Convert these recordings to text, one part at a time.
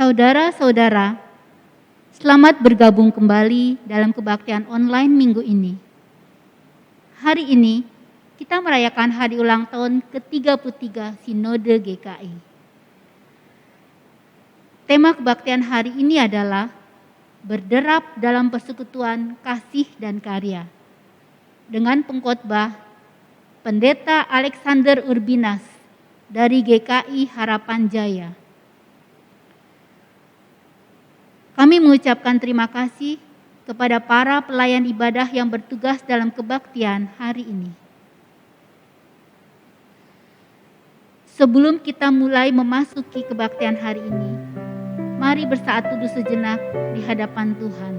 Saudara-saudara, selamat bergabung kembali dalam kebaktian online minggu ini. Hari ini kita merayakan hari ulang tahun ke-33 Sinode GKI. Tema kebaktian hari ini adalah berderap dalam persekutuan kasih dan karya. Dengan pengkhotbah Pendeta Alexander Urbinas dari GKI Harapan Jaya. Kami mengucapkan terima kasih kepada para pelayan ibadah yang bertugas dalam kebaktian hari ini. Sebelum kita mulai memasuki kebaktian hari ini, mari bersaat teduh sejenak di hadapan Tuhan.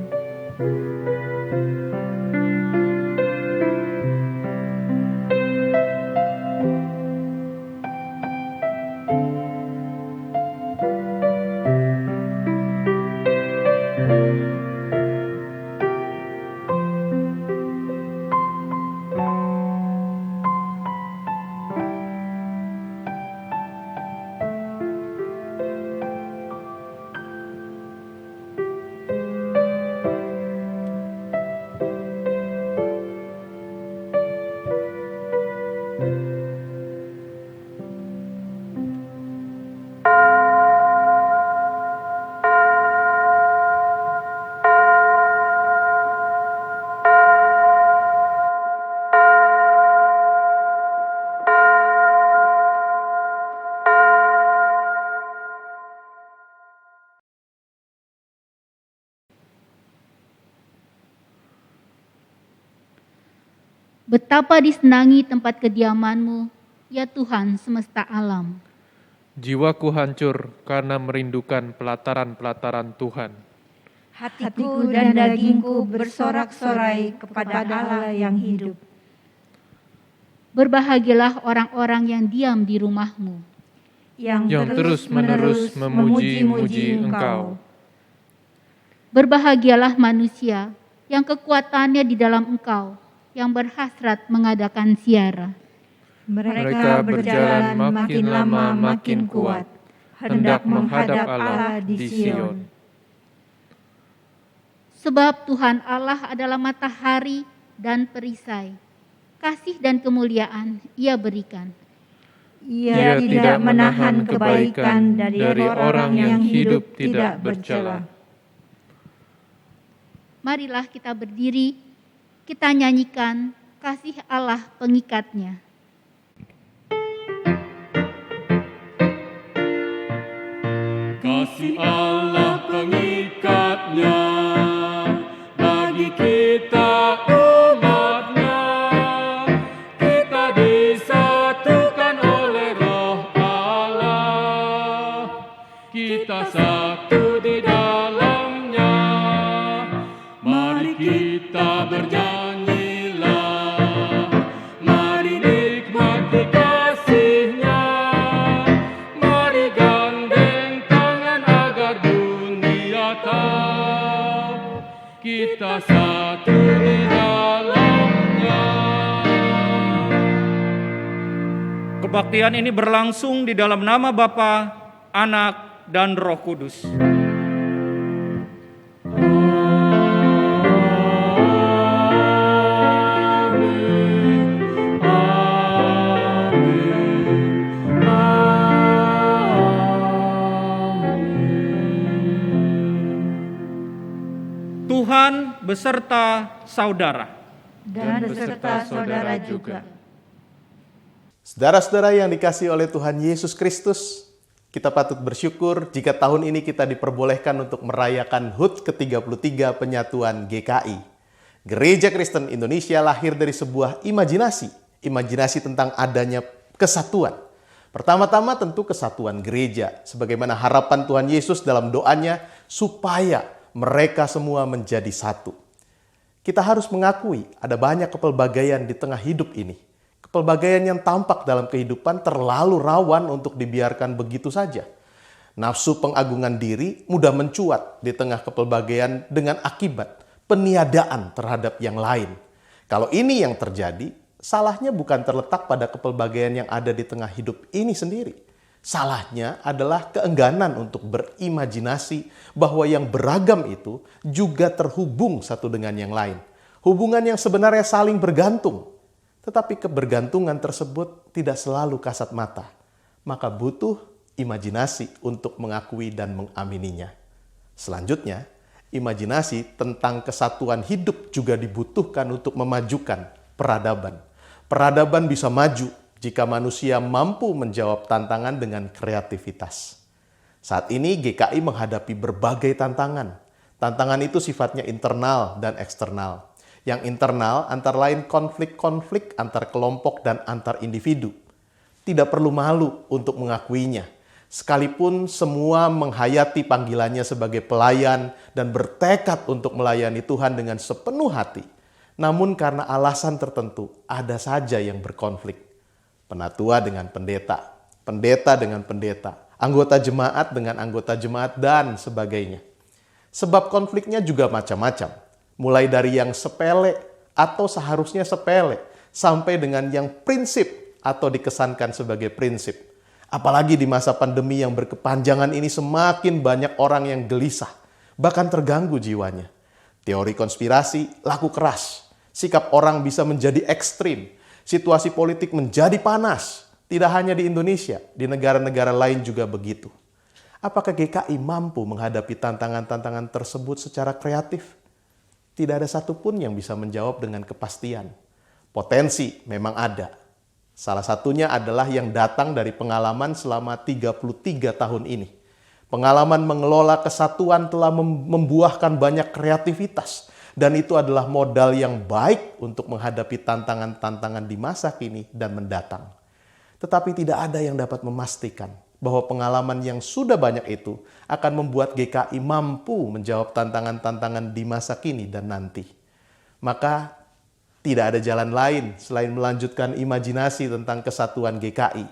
Betapa disenangi tempat kediaman-Mu, ya Tuhan semesta alam. Jiwaku hancur karena merindukan pelataran-pelataran Tuhan. Hatiku dan dagingku bersorak-sorai kepada Allah yang hidup. Berbahagialah orang-orang yang diam di rumah-Mu, yang terus-menerus memuji-muji Engkau. Berbahagialah manusia yang kekuatannya di dalam Engkau, yang berhasrat mengadakan ziarah. Mereka berjalan makin lama makin kuat, hendak menghadap Allah di Sion. Sebab Tuhan Allah adalah matahari dan perisai. Kasih dan kemuliaan Ia berikan. Ia tidak menahan kebaikan dari orang yang hidup tidak bercela. Marilah kita berdiri, kita nyanyikan kasih Allah pengikatnya. Kasih Allah pengikatnya bagi kita umatnya. Kita disatukan oleh Roh Allah. Kita satu di dalamnya. Mari kita bernyanyilah, mari nikmati kasih-Nya, mari gandeng tangan agar dunia tahu kita satu di dalamnya. Kebaktian ini berlangsung di dalam nama Bapa, Anak, dan Roh Kudus. Tuhan beserta saudara. Dan beserta saudara juga. Saudara-saudara yang dikasihi oleh Tuhan Yesus Kristus, kita patut bersyukur jika tahun ini kita diperbolehkan untuk merayakan HUT ke-33 penyatuan GKI. Gereja Kristen Indonesia lahir dari sebuah imajinasi tentang adanya kesatuan. Pertama-tama tentu kesatuan gereja, sebagaimana harapan Tuhan Yesus dalam doanya supaya mereka semua menjadi satu. Kita harus mengakui ada banyak kepelbagaian di tengah hidup ini. Kepelbagaian yang tampak dalam kehidupan terlalu rawan untuk dibiarkan begitu saja. Nafsu pengagungan diri mudah mencuat di tengah kepelbagaian dengan akibat peniadaan terhadap yang lain. Kalau ini yang terjadi, salahnya bukan terletak pada kepelbagaian yang ada di tengah hidup ini sendiri. Salahnya adalah keengganan untuk berimajinasi bahwa yang beragam itu juga terhubung satu dengan yang lain. Hubungan yang sebenarnya saling bergantung. Tetapi kebergantungan tersebut tidak selalu kasat mata. Maka butuh imajinasi untuk mengakui dan mengamininya. Selanjutnya, imajinasi tentang kesatuan hidup juga dibutuhkan untuk memajukan peradaban. Peradaban bisa maju jika manusia mampu menjawab tantangan dengan kreativitas. Saat ini GKI menghadapi berbagai tantangan. Tantangan itu sifatnya internal dan eksternal. Yang internal antara lain konflik-konflik antar kelompok dan antar individu. Tidak perlu malu untuk mengakuinya. Sekalipun semua menghayati panggilannya sebagai pelayan dan bertekad untuk melayani Tuhan dengan sepenuh hati. Namun karena alasan tertentu ada saja yang berkonflik. Penatua dengan pendeta, pendeta dengan pendeta, anggota jemaat dengan anggota jemaat, dan sebagainya. Sebab konfliknya juga macam-macam, mulai dari yang sepele atau seharusnya sepele, sampai dengan yang prinsip atau dikesankan sebagai prinsip. Apalagi di masa pandemi yang berkepanjangan ini semakin banyak orang yang gelisah, bahkan terganggu jiwanya. Teori konspirasi laku keras, sikap orang bisa menjadi ekstrim, situasi politik menjadi panas, tidak hanya di Indonesia, di negara-negara lain juga begitu. Apakah GKI mampu menghadapi tantangan-tantangan tersebut secara kreatif? Tidak ada satupun yang bisa menjawab dengan kepastian. Potensi memang ada. Salah satunya adalah yang datang dari pengalaman selama 33 tahun ini. Pengalaman mengelola kesatuan telah membuahkan banyak kreativitas. Dan itu adalah modal yang baik untuk menghadapi tantangan-tantangan di masa kini dan mendatang. Tetapi tidak ada yang dapat memastikan bahwa pengalaman yang sudah banyak itu akan membuat GKI mampu menjawab tantangan-tantangan di masa kini dan nanti. Maka tidak ada jalan lain selain melanjutkan imajinasi tentang kesatuan GKI.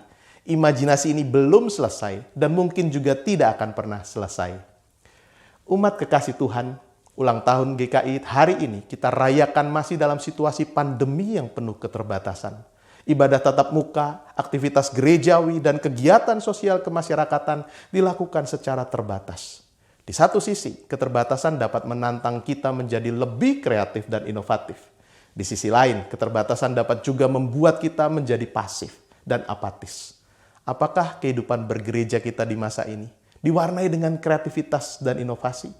Imajinasi ini belum selesai dan mungkin juga tidak akan pernah selesai. Umat kekasih Tuhan, ulang tahun GKI hari ini kita rayakan masih dalam situasi pandemi yang penuh keterbatasan. Ibadah tatap muka, aktivitas gerejawi, dan kegiatan sosial kemasyarakatan dilakukan secara terbatas. Di satu sisi, keterbatasan dapat menantang kita menjadi lebih kreatif dan inovatif. Di sisi lain, keterbatasan dapat juga membuat kita menjadi pasif dan apatis. Apakah kehidupan bergereja kita di masa ini diwarnai dengan kreativitas dan inovasi?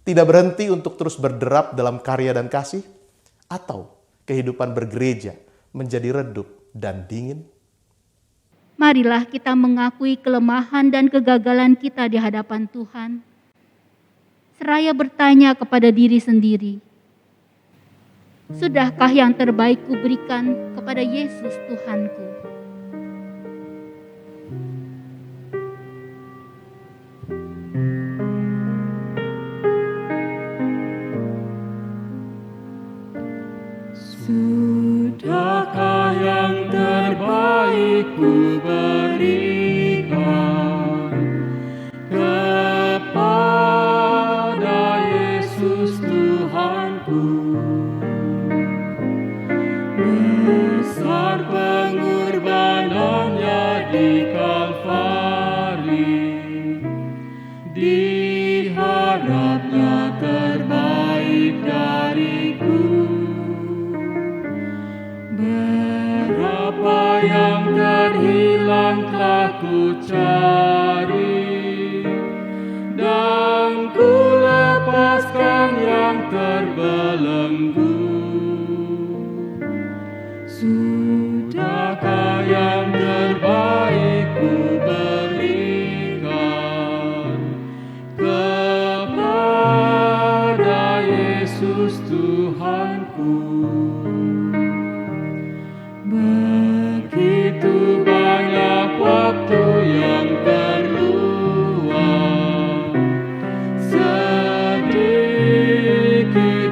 Tidak berhenti untuk terus berderap dalam karya dan kasih? Atau kehidupan bergereja menjadi redup dan dingin? Marilah kita mengakui kelemahan dan kegagalan kita di hadapan Tuhan. Seraya bertanya kepada diri sendiri, sudahkah yang terbaik kuberikan kepada Yesus Tuhanku? Sudahkah yang terbaik ku berikan kepada Yesus Tuhanku? Besar pengorbanannya di Kalvari, diharapnya terbaik dariku. Berapa yang terhilang telah ku cari, dan ku lepaskan yang terbelenggu. Sudahkah yang terbaik ku berikan kepada Yesus Tuhanku? Begitu banyak waktu yang terluang, sedikit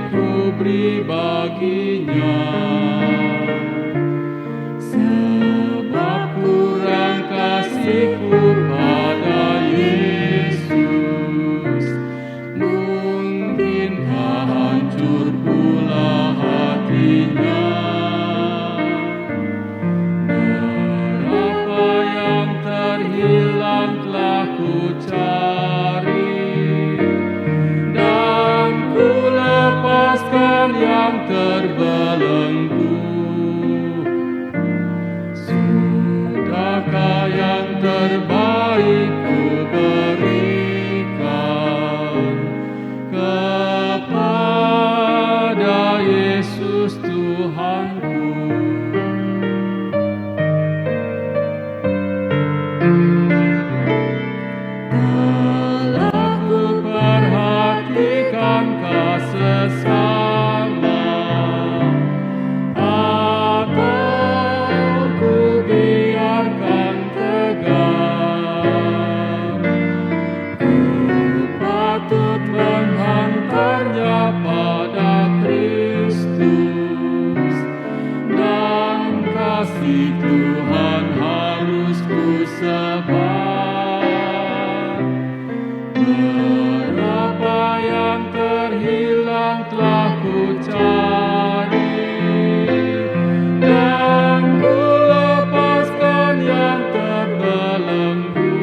ku beri baginya. Sebab kurang kasihku pada Yesus, mungkinkah hancur pula hatinya? Berapa yang terhilang lepaskan yang terbelenggu. Sudahkah yang terbaik ku berikan kepada Yesus Tuhanku? Telah ku perhatikan sesama, atau ku biarkan tegar. Ku patut menghantarnya pada Kristus, dan kasih Tuhan harus ku sebar. Berapa yang terhilang telah ku cari, dan ku lepaskan yang terbelenggu.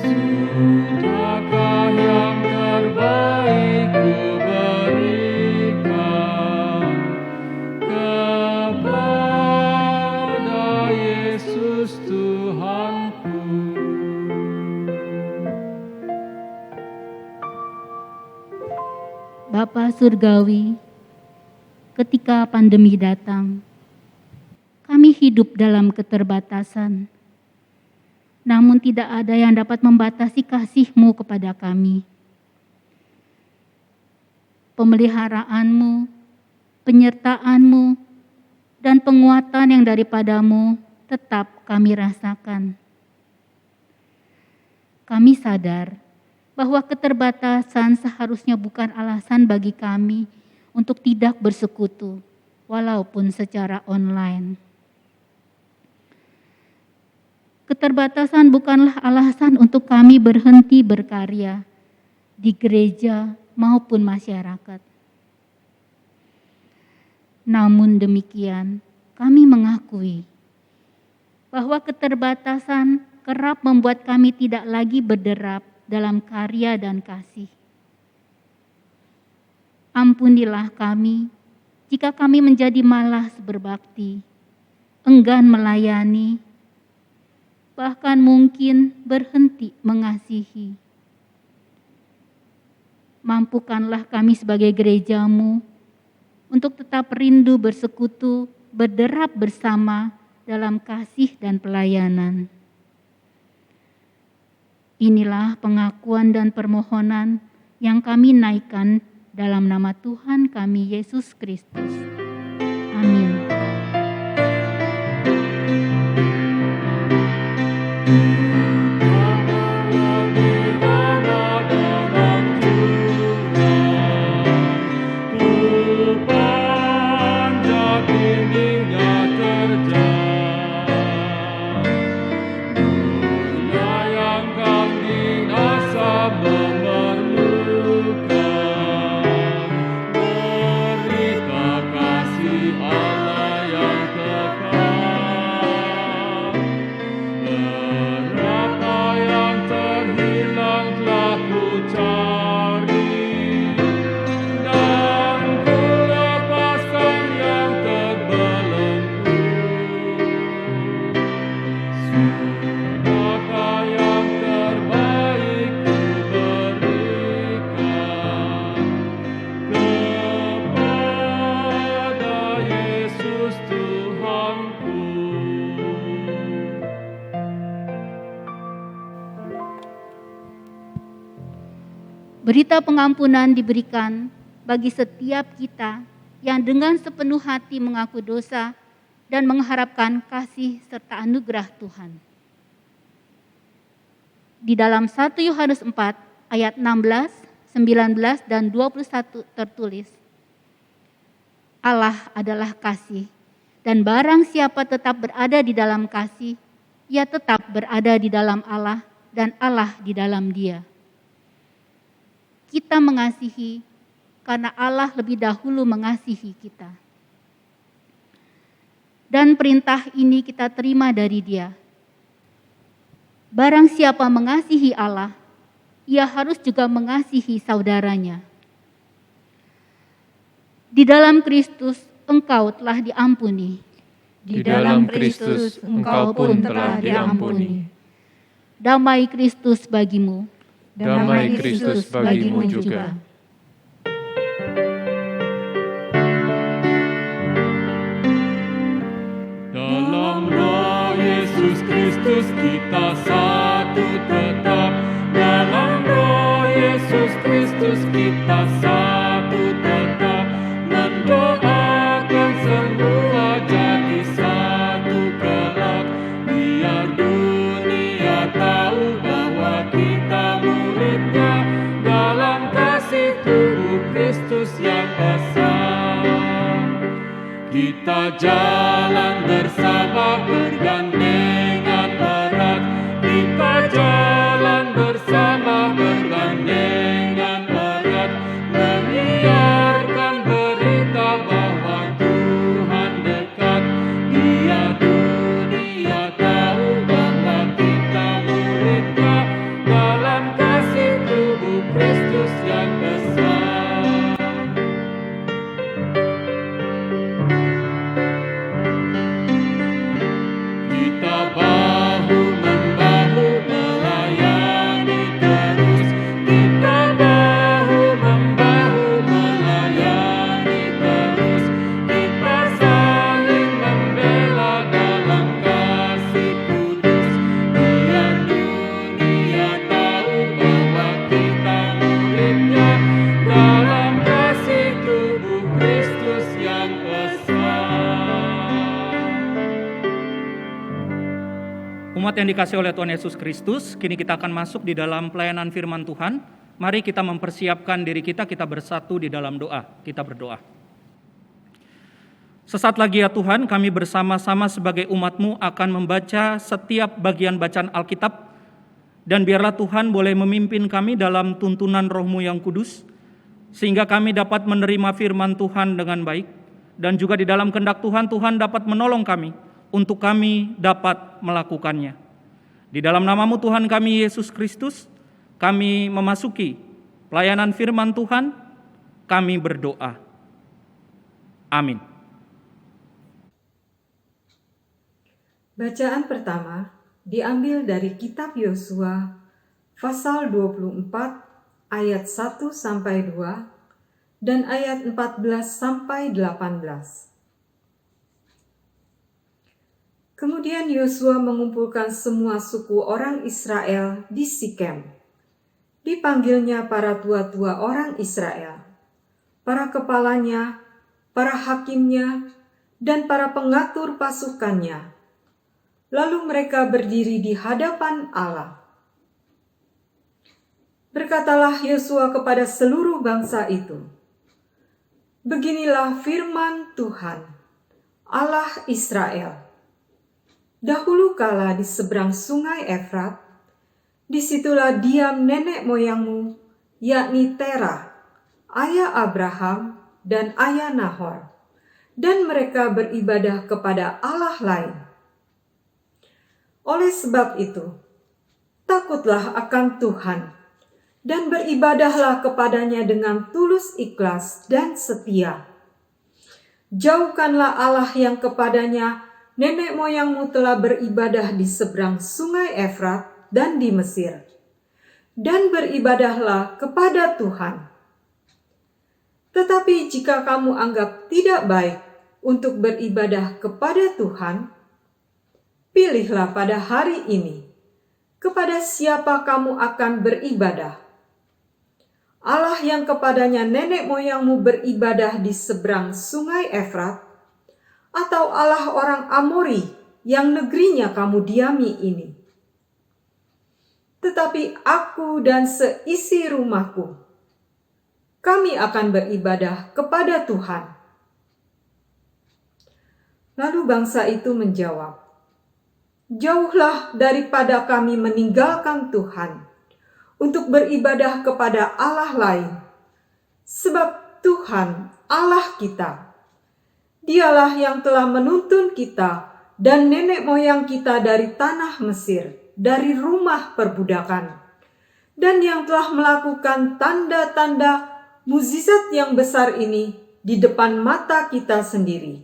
Sudahkah yang terbaik ku berikan kepada Yesus Tuhanku? Bapa Surgawi, ketika pandemi datang, kami hidup dalam keterbatasan. Namun tidak ada yang dapat membatasi kasih-Mu kepada kami. Pemeliharaanmu, penyertaan-Mu, dan penguatan yang daripada-Mu tetap kami rasakan. Kami sadar bahwa keterbatasan seharusnya bukan alasan bagi kami untuk tidak bersekutu, walaupun secara online. Keterbatasan bukanlah alasan untuk kami berhenti berkarya di gereja maupun masyarakat. Namun demikian, kami mengakui bahwa keterbatasan kerap membuat kami tidak lagi berderap dalam karya dan kasih. Ampunilah kami jika kami menjadi malas berbakti, enggan melayani, bahkan mungkin berhenti mengasihi. Mampukanlah kami sebagai gereja-Mu untuk tetap rindu bersekutu, berderap bersama dalam kasih dan pelayanan. Inilah pengakuan dan permohonan yang kami naikkan dalam nama Tuhan kami Yesus Kristus. Amin. Berita pengampunan diberikan bagi setiap kita yang dengan sepenuh hati mengaku dosa dan mengharapkan kasih serta anugerah Tuhan. Di dalam 1 Yohanes 4 ayat 16, 19, dan 21 tertulis, Allah adalah kasih, dan barang siapa tetap berada di dalam kasih, ia tetap berada di dalam Allah, dan Allah di dalam dia. Kita mengasihi karena Allah lebih dahulu mengasihi kita. Dan perintah ini kita terima dari Dia. Barang siapa mengasihi Allah, ia harus juga mengasihi saudaranya. Di dalam Kristus engkau telah diampuni. Di dalam Kristus engkau pun telah diampuni. Damai Kristus bagimu. Damai Kristus bagimu juga. Dalam Roh Yesus Kristus kita satu tetap. Dalam Roh Yesus Kristus kita satu tetap. Mendoakan semua jadi satu kelak. Biar dunia tahu bahwa kita muridnya. Dalam kasih tubuh Kristus yang besar. Kita jalan bersama bergandengan erat. Kita jalan bersama bergandengan erat. Menyiarkan berita bahwa Tuhan dekat. Biar dunia tahu bahwa kita muridnya. Dalam kasih tubuh Kristus yang besar. Kita bahu-membahu melayani terus. Kita bahu-membahu melayani terus. Kita saling membela dalam kasih kudus. Biar dunia tahu bahwa kita muridnya. Dalam kasih tubuh Kristus yang besar. Umat yang dikasihi oleh Tuhan Yesus Kristus, kini kita akan masuk di dalam pelayanan firman Tuhan. Mari kita mempersiapkan diri kita bersatu di dalam doa. Kita berdoa. Sesaat lagi ya Tuhan, kami bersama-sama sebagai umat-Mu akan membaca setiap bagian bacaan Alkitab. Dan biarlah Tuhan boleh memimpin kami dalam tuntunan Roh-Mu yang kudus, sehingga kami dapat menerima firman Tuhan dengan baik. Dan juga di dalam kehendak Tuhan, Tuhan dapat menolong kami untuk kami dapat melakukannya. Di dalam nama-Mu Tuhan kami Yesus Kristus, kami memasuki pelayanan firman Tuhan, kami berdoa. Amin. Bacaan pertama diambil dari kitab Yosua pasal 24 ayat 1 sampai 2 dan ayat 14 sampai 18. Kemudian Yosua mengumpulkan semua suku orang Israel di Sikem. Dipanggilnya para tua-tua orang Israel, para kepalanya, para hakimnya, dan para pengatur pasukannya. Lalu mereka berdiri di hadapan Allah. Berkatalah Yosua kepada seluruh bangsa itu, "Beginilah firman Tuhan, Allah Israel. Dahulu kala di seberang sungai Efrat, disitulah diam nenek moyangmu, yakni Terah, ayah Abraham dan ayah Nahor, dan mereka beribadah kepada Allah lain. Oleh sebab itu, takutlah akan Tuhan, dan beribadahlah kepadanya dengan tulus ikhlas dan setia. Jauhkanlah Allah yang kepadanya nenek moyangmu telah beribadah di seberang sungai Efrat dan di Mesir, dan beribadahlah kepada Tuhan. Tetapi jika kamu anggap tidak baik untuk beribadah kepada Tuhan, pilihlah pada hari ini kepada siapa kamu akan beribadah. Allah yang kepadanya nenek moyangmu beribadah di seberang sungai Efrat, atau Allah orang Amori yang negerinya kamu diami ini. Tetapi aku dan seisi rumahku, kami akan beribadah kepada Tuhan." Lalu bangsa itu menjawab, "Jauhlah daripada kami meninggalkan Tuhan untuk beribadah kepada Allah lain, sebab Tuhan Allah kita, Dialah yang telah menuntun kita dan nenek moyang kita dari tanah Mesir, dari rumah perbudakan, dan yang telah melakukan tanda-tanda mukjizat yang besar ini di depan mata kita sendiri,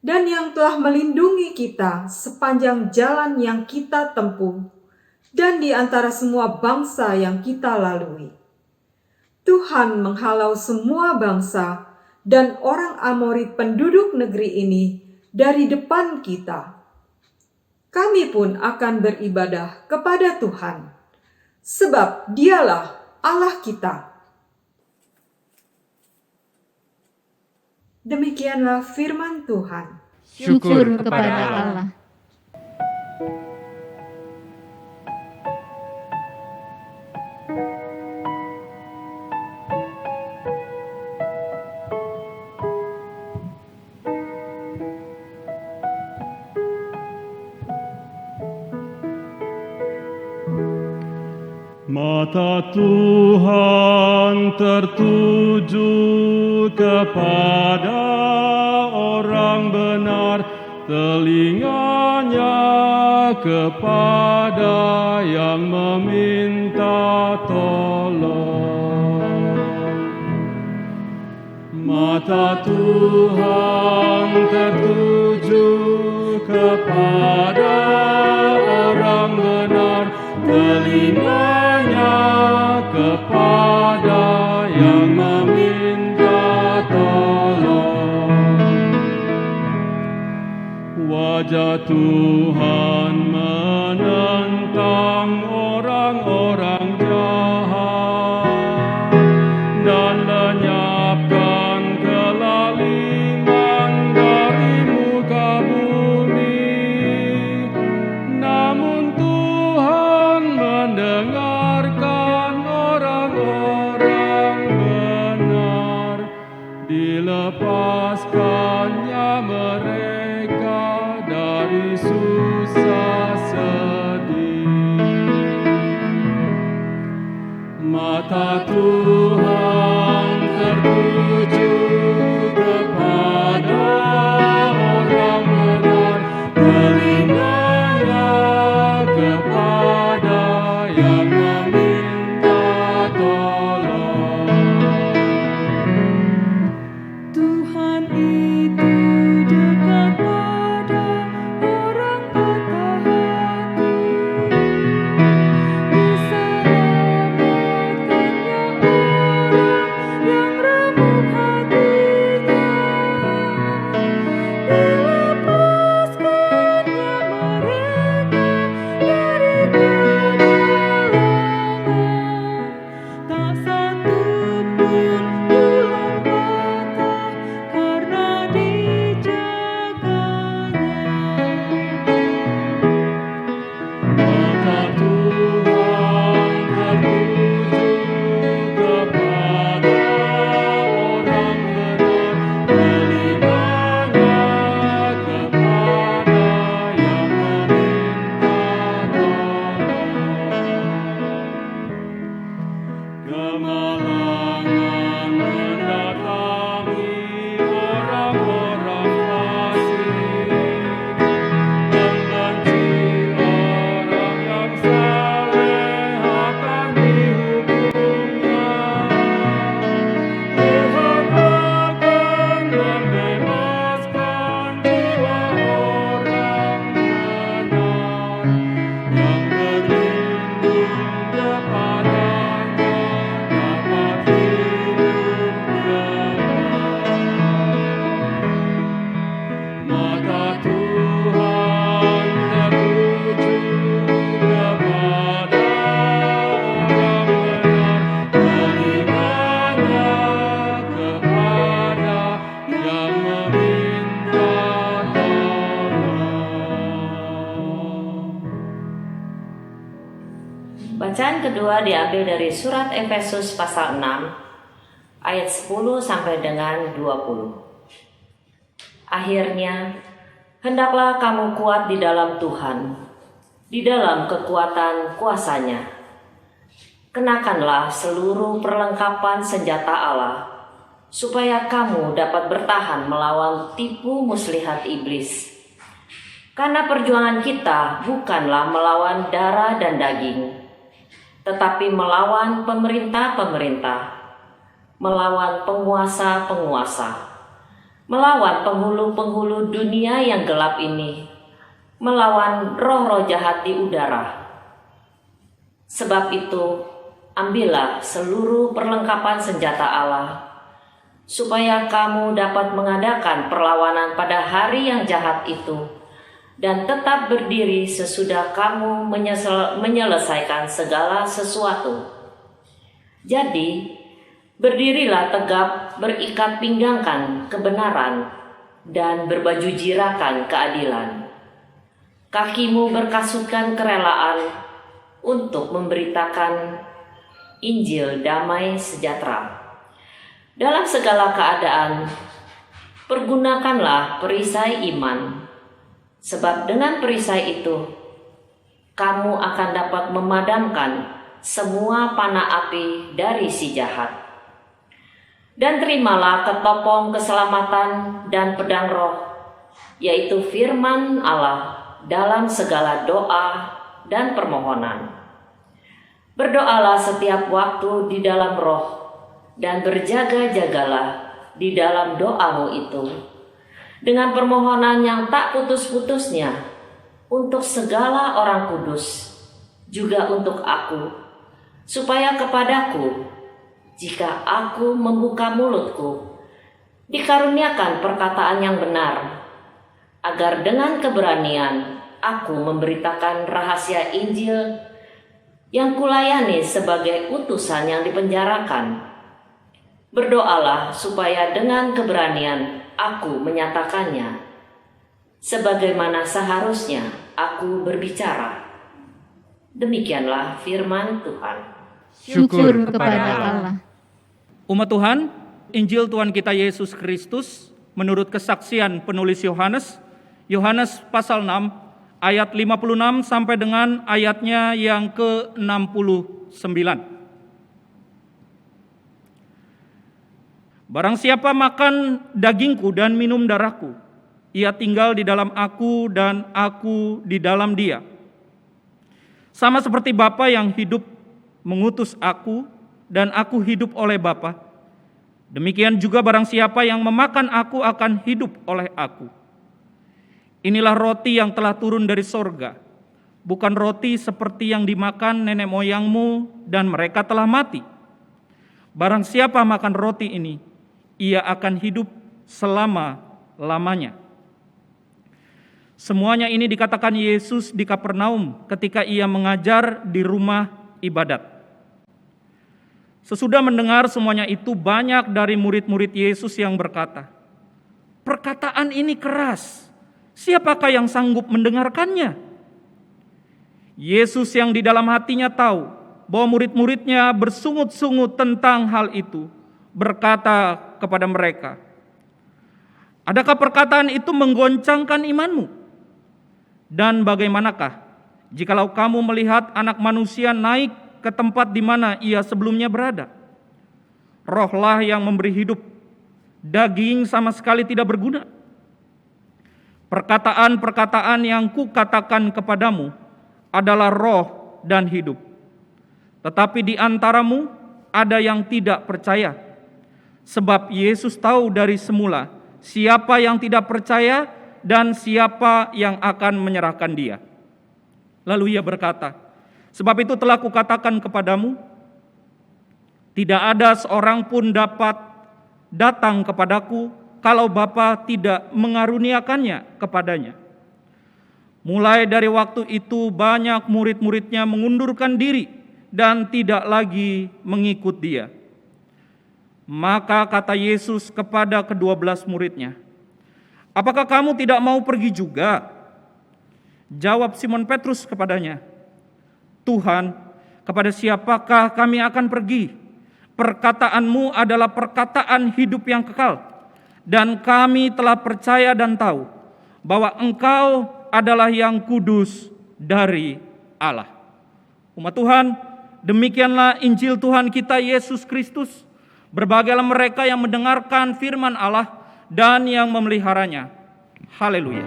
dan yang telah melindungi kita sepanjang jalan yang kita tempuh dan di antara semua bangsa yang kita lalui. Tuhan menghalau semua bangsa dan orang Amori penduduk negeri ini dari depan kita. Kami pun akan beribadah kepada Tuhan, sebab Dialah Allah kita. Demikianlah firman Tuhan. Syukur kepada Allah. Mata Tuhan tertuju kepada orang benar, telinganya kepada yang meminta tolong. Mata Tuhan tertuju kepada orang benar, telinganya kepada yang meminta tolong. Wajah Tuhan menentang orang-orang jahat dan lenyapkan kelaliman dari muka bumi. Namun Tuhan mendengarkan orang-orang benar, dilepaskannya mereka dari susah sedih. Mata Tuhan tertuju kepada orang benar, telinganya kepada yang meminta tolong. Tuhan itu dekat pada orang patah hati, diselamatkannya orang yang remuk hatinya, dilepaskannya mereka dari kedalangan. Tak satu pun tulang patah karena dijaganya. Mata Tuhan tertuju kepada orang benar, telinganya kepada yang meminta tolong. Kemalangan mendatangi orang-orang fasik, membenci orang yang saleh akan dihukumnya. Tuhan akan membebaskan jiwa orang benar yang berlindung kepadanya, dapat hidup kekal. Mata Tuhan tertuju kepada orang benar, telinganya kepada yang meminta tolong. Bacaan kedua diambil dari surat Efesus pasal 6 ayat 10 sampai dengan 20. Akhirnya, hendaklah kamu kuat di dalam Tuhan, di dalam kekuatan kuasa-Nya. Kenakanlah seluruh perlengkapan senjata Allah, supaya kamu dapat bertahan melawan tipu muslihat iblis. Karena perjuangan kita bukanlah melawan darah dan daging, tetapi melawan pemerintah-pemerintah, melawan penguasa-penguasa, melawan penghulu-penghulu dunia yang gelap ini, melawan roh-roh jahat di udara. Sebab itu, ambillah seluruh perlengkapan senjata Allah, supaya kamu dapat mengadakan perlawanan pada hari yang jahat itu, dan tetap berdiri sesudah kamu menyelesaikan segala sesuatu. Jadi, berdirilah tegap, berikat pinggangkan kebenaran, dan berbaju jirakan keadilan. Kakimu berkasutkan kerelaan untuk memberitakan Injil damai sejahtera. Dalam segala keadaan, pergunakanlah perisai iman, sebab dengan perisai itu, kamu akan dapat memadamkan semua panah api dari si jahat. Dan terimalah ketopong keselamatan dan pedang roh, yaitu firman Allah dalam segala doa dan permohonan. Berdoalah setiap waktu di dalam roh, dan berjaga-jagalah di dalam doamu itu, dengan permohonan yang tak putus-putusnya untuk segala orang kudus, juga untuk aku, supaya kepadaku, jika aku membuka mulutku, dikaruniakan perkataan yang benar, agar dengan keberanian aku memberitakan rahasia Injil yang kulayani sebagai utusan yang dipenjarakan. Berdoalah supaya dengan keberanian aku menyatakannya, sebagaimana seharusnya aku berbicara. Demikianlah firman Tuhan. Syukur kepada Allah. Umat Tuhan, Injil Tuhan kita Yesus Kristus menurut kesaksian penulis Yohanes, Yohanes pasal 6 ayat 56 sampai dengan ayatnya yang ke-69. Barang siapa makan dagingku dan minum darahku, ia tinggal di dalam aku dan aku di dalam dia. Sama seperti Bapa yang hidup mengutus aku dan aku hidup oleh Bapa, demikian juga barang siapa yang memakan aku akan hidup oleh aku. Inilah roti yang telah turun dari sorga, bukan roti seperti yang dimakan nenek moyangmu dan mereka telah mati. Barang siapa makan roti ini, ia akan hidup selama-lamanya. Semuanya ini dikatakan Yesus di Kapernaum ketika ia mengajar di rumah ibadat. Sesudah mendengar semuanya itu, banyak dari murid-murid Yesus yang berkata, "Perkataan ini keras, siapakah yang sanggup mendengarkannya?" Yesus yang di dalam hatinya tahu bahwa murid-muridnya bersungut-sungut tentang hal itu, berkata kepada mereka, "Adakah perkataan itu menggoncangkan imanmu? Dan bagaimanakah jikalau kamu melihat Anak Manusia naik ke tempat di mana ia sebelumnya berada? Rohlah yang memberi hidup, daging sama sekali tidak berguna. Perkataan-perkataan yang kukatakan kepadamu adalah roh dan hidup. Tetapi di antaramu ada yang tidak percaya. Sebab Yesus tahu dari semula siapa yang tidak percaya dan siapa yang akan menyerahkan dia. Lalu ia berkata, sebab itu telah kukatakan kepadamu, tidak ada seorang pun dapat datang kepadaku kalau Bapa tidak mengaruniakannya kepadanya." Mulai dari waktu itu banyak murid-muridnya mengundurkan diri dan tidak lagi mengikut dia. Maka kata Yesus kepada ke-12 muridnya, "Apakah kamu tidak mau pergi juga?" Jawab Simon Petrus kepadanya, "Tuhan, kepada siapakah kami akan pergi? Perkataanmu adalah perkataan hidup yang kekal, dan kami telah percaya dan tahu bahwa Engkau adalah yang kudus dari Allah." Umat Tuhan, demikianlah Injil Tuhan kita Yesus Kristus. Berbahagialah mereka yang mendengarkan firman Allah dan yang memeliharanya. Haleluya.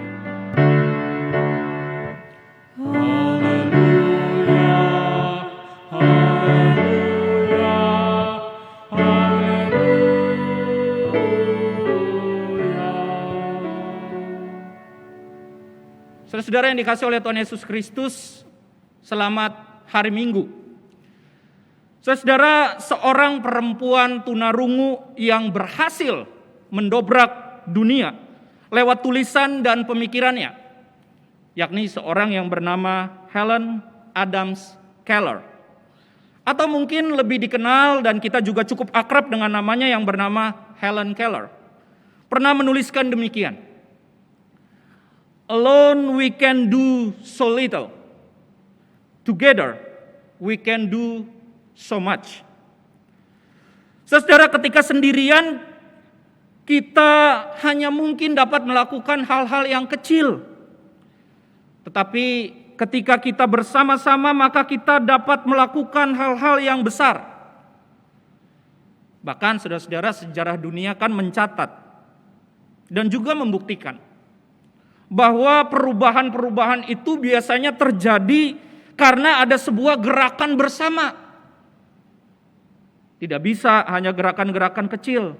Haleluya, haleluya, Saudara yang dikasihi oleh Tuhan Yesus Kristus, selamat hari Minggu. Saudara, seorang perempuan tunarungu yang berhasil mendobrak dunia lewat tulisan dan pemikirannya, yakni seorang yang bernama Helen Adams Keller. Atau mungkin lebih dikenal dan kita juga cukup akrab dengan namanya yang bernama Helen Keller. Pernah menuliskan demikian. Alone we can do so little. Together we can do so much. Saudara, ketika sendirian kita hanya mungkin dapat melakukan hal-hal yang kecil. Tetapi ketika kita bersama-sama maka kita dapat melakukan hal-hal yang besar. Bahkan saudara-saudara, sejarah dunia kan mencatat dan juga membuktikan bahwa perubahan-perubahan itu biasanya terjadi karena ada sebuah gerakan bersama. Tidak bisa hanya gerakan-gerakan kecil.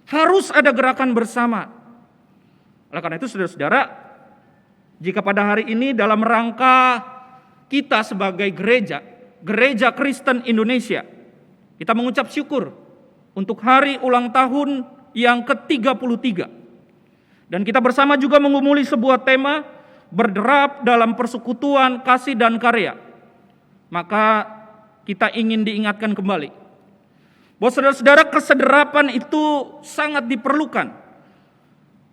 Harus ada gerakan bersama. Oleh karena itu saudara-saudara, jika pada hari ini dalam rangka kita sebagai Gereja Kristen Indonesia, kita mengucap syukur untuk hari ulang tahun yang ke-33. Dan kita bersama juga mengumuli sebuah tema berderap dalam persekutuan, kasih dan karya. Maka kita ingin diingatkan kembali bahwa saudara-saudara, kesederapan itu sangat diperlukan.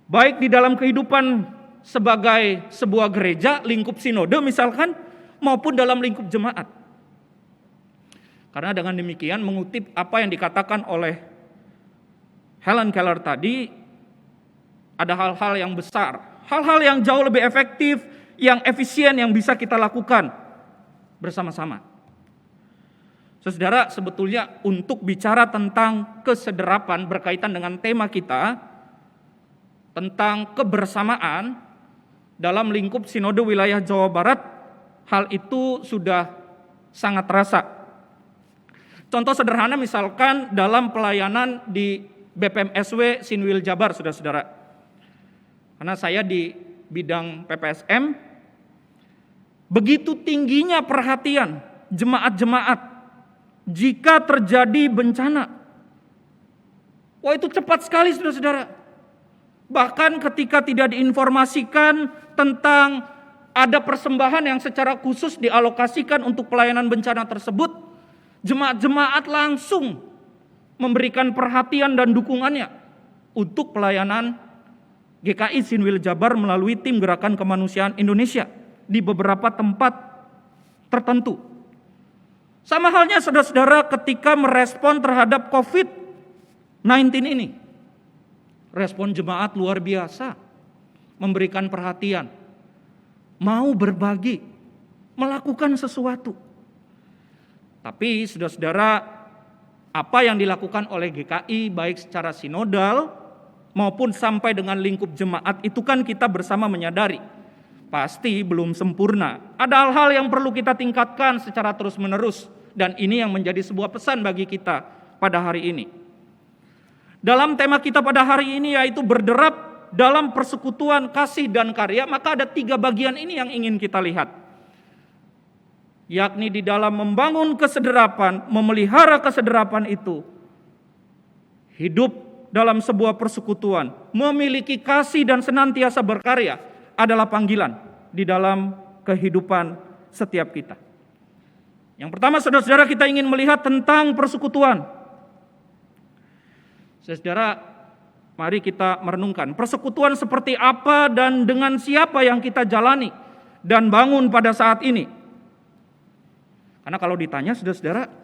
Baik di dalam kehidupan sebagai sebuah gereja, lingkup sinode misalkan, maupun dalam lingkup jemaat. Karena dengan demikian mengutip apa yang dikatakan oleh Helen Keller tadi, ada hal-hal yang besar, hal-hal yang jauh lebih efektif, yang efisien yang bisa kita lakukan bersama-sama. Saudara, sebetulnya untuk bicara tentang kesederapan berkaitan dengan tema kita, tentang kebersamaan dalam lingkup Sinode Wilayah Jawa Barat, hal itu sudah sangat terasa. Contoh sederhana misalkan dalam pelayanan di BPMSW Sinwil Jabar, saudara-saudara. Karena saya di bidang PPSM, begitu tingginya perhatian jemaat-jemaat jika terjadi bencana. Wah, itu cepat sekali saudara-saudara. Bahkan ketika tidak diinformasikan tentang ada persembahan yang secara khusus dialokasikan untuk pelayanan bencana tersebut, jemaat-jemaat langsung memberikan perhatian dan dukungannya untuk pelayanan GKI Sinwil Jabar melalui tim Gerakan Kemanusiaan Indonesia di beberapa tempat tertentu. Sama halnya saudara-saudara ketika merespon terhadap COVID-19 ini. Respon jemaat luar biasa, memberikan perhatian, mau berbagi, melakukan sesuatu. Tapi saudara-saudara, apa yang dilakukan oleh GKI baik secara sinodal maupun sampai dengan lingkup jemaat itu kan kita bersama menyadari pasti belum sempurna. Ada hal-hal yang perlu kita tingkatkan secara terus-menerus, dan ini yang menjadi sebuah pesan bagi kita pada hari ini. Dalam tema kita pada hari ini yaitu berderap dalam persekutuan, kasih dan karya, maka ada 3 bagian ini yang ingin kita lihat. Yakni di dalam membangun kesederapan, memelihara kesederapan itu, hidup dalam sebuah persekutuan, memiliki kasih dan senantiasa berkarya adalah panggilan di dalam kehidupan setiap kita. Yang pertama saudara-saudara, kita ingin melihat tentang persekutuan. Saudara, mari kita merenungkan persekutuan seperti apa dan dengan siapa yang kita jalani dan bangun pada saat ini. Karena kalau ditanya saudara-saudara,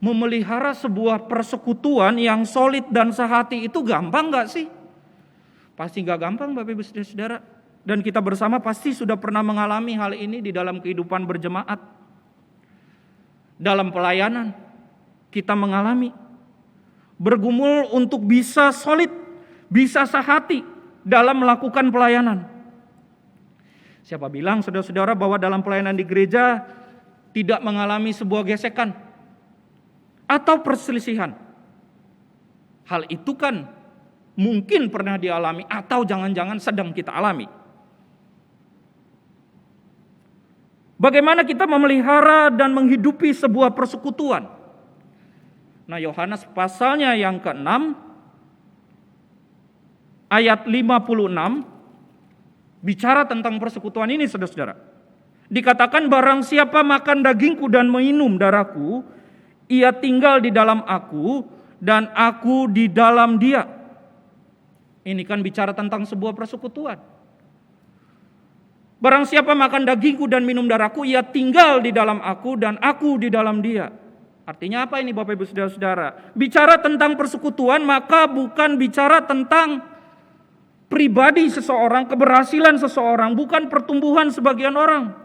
memelihara sebuah persekutuan yang solid dan sehati itu gampang gak sih? Pasti gak gampang Bapak Ibu Saudara. Dan kita bersama pasti sudah pernah mengalami hal ini di dalam kehidupan berjemaat. Dalam pelayanan kita mengalami. Bergumul untuk bisa solid, bisa sehati dalam melakukan pelayanan. Siapa bilang saudara-saudara bahwa dalam pelayanan di gereja tidak mengalami sebuah gesekan atau perselisihan? Hal itu kan mungkin pernah dialami atau jangan-jangan sedang kita alami. Bagaimana kita memelihara dan menghidupi sebuah persekutuan. Nah, Yohanes pasalnya yang ke-6 ayat 56 bicara tentang persekutuan ini, saudara-saudara. Dikatakan, barang siapa makan dagingku dan minum darahku, ia tinggal di dalam aku dan aku di dalam dia. Ini kan bicara tentang sebuah persekutuan. Barang siapa makan dagingku dan minum darahku, ia tinggal di dalam aku dan aku di dalam dia. Artinya apa ini Bapak Ibu Saudara-saudara? Bicara tentang persekutuan maka bukan bicara tentang pribadi seseorang, keberhasilan seseorang, bukan pertumbuhan sebagian orang,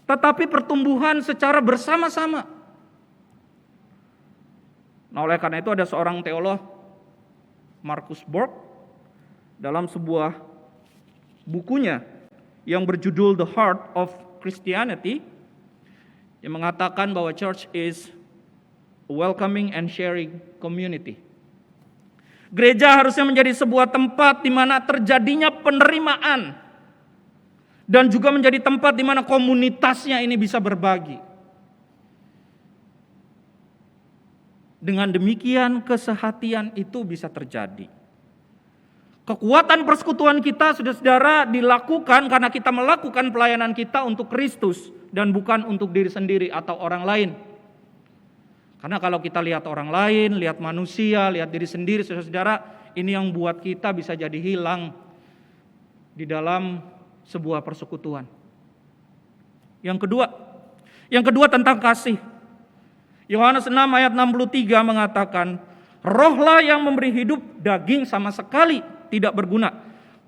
tetapi pertumbuhan secara bersama-sama. Nah, oleh karena itu ada seorang teolog, Marcus Borg, dalam sebuah bukunya yang berjudul The Heart of Christianity, yang mengatakan bahwa church is a welcoming and sharing community. Gereja harusnya menjadi sebuah tempat di mana terjadinya penerimaan dan juga menjadi tempat di mana komunitasnya ini bisa berbagi. Dengan demikian kesehatian itu bisa terjadi. Kekuatan persekutuan kita, saudara-saudara, dilakukan karena kita melakukan pelayanan kita untuk Kristus dan bukan untuk diri sendiri atau orang lain. Karena kalau kita lihat orang lain, lihat manusia, lihat diri sendiri, saudara-saudara, ini yang buat kita bisa jadi hilang di dalam sebuah persekutuan. Yang kedua tentang kasih. Yohanes 6 ayat 63 mengatakan, rohlah yang memberi hidup, daging sama sekali tidak berguna.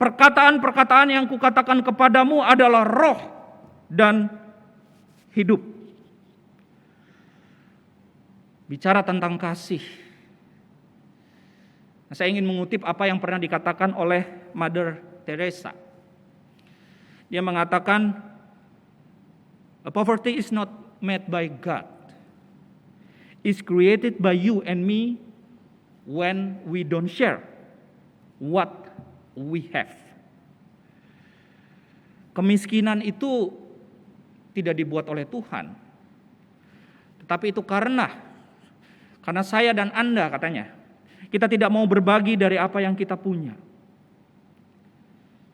Perkataan-perkataan yang kukatakan kepadamu adalah roh dan hidup. Bicara tentang kasih. Nah, saya ingin mengutip apa yang pernah dikatakan oleh Mother Teresa. Dia mengatakan, poverty is not made by God. It's created by you and me when we don't share what we have. Kemiskinan itu tidak dibuat oleh Tuhan. Tetapi itu karena saya dan Anda, katanya, kita tidak mau berbagi dari apa yang kita punya.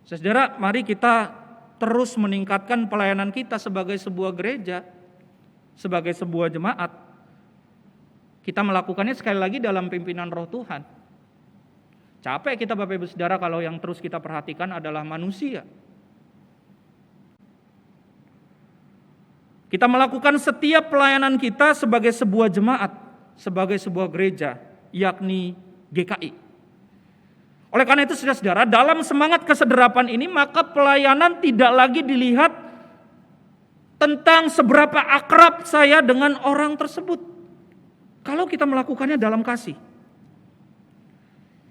Saudara, mari kita terus meningkatkan pelayanan kita sebagai sebuah gereja, sebagai sebuah jemaat. Kita melakukannya sekali lagi dalam pimpinan Roh Tuhan. Capek kita Bapak Ibu Saudara kalau yang terus kita perhatikan adalah manusia. Kita melakukan setiap pelayanan kita sebagai sebuah jemaat, sebagai sebuah gereja, yakni GKI. Oleh karena itu saudara-saudara, dalam semangat kesederupan ini maka pelayanan tidak lagi dilihat tentang seberapa akrab saya dengan orang tersebut. Kalau kita melakukannya dalam kasih.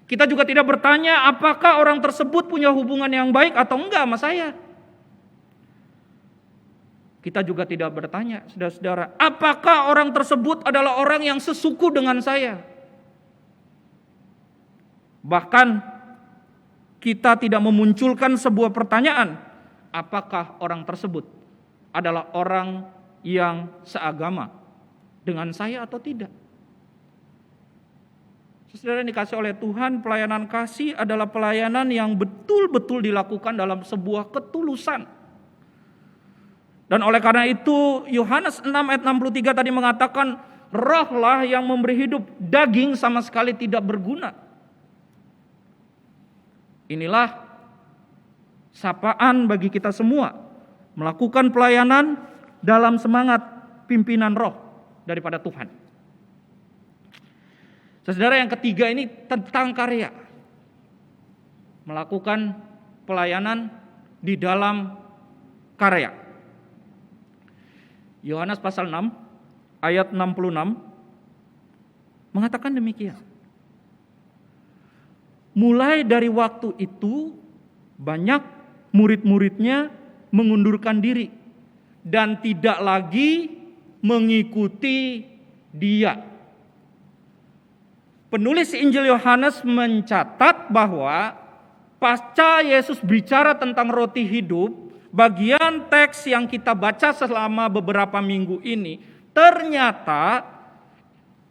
Kita juga tidak bertanya apakah orang tersebut punya hubungan yang baik atau enggak sama saya. Kita juga tidak bertanya, saudara-saudara, apakah orang tersebut adalah orang yang sesuku dengan saya. Bahkan kita tidak memunculkan sebuah pertanyaan, apakah orang tersebut adalah orang yang seagama dengan saya atau tidak. Saudara yang dikasih oleh Tuhan, pelayanan kasih adalah pelayanan yang betul-betul dilakukan dalam sebuah ketulusan. Dan oleh karena itu Yohanes 6 ayat 63 tadi mengatakan, rohlah yang memberi hidup, daging sama sekali tidak berguna. Inilah sapaan bagi kita semua, melakukan pelayanan dalam semangat pimpinan roh daripada Tuhan. Saudara, yang ketiga ini tentang karya. Melakukan pelayanan di dalam karya. Yohanes pasal 6 ayat 66 mengatakan demikian. Mulai dari waktu itu banyak murid-muridnya mengundurkan diri dan tidak lagi mengikuti dia. Penulis Injil Yohanes mencatat bahwa pasca Yesus bicara tentang roti hidup, bagian teks yang kita baca selama beberapa minggu ini ternyata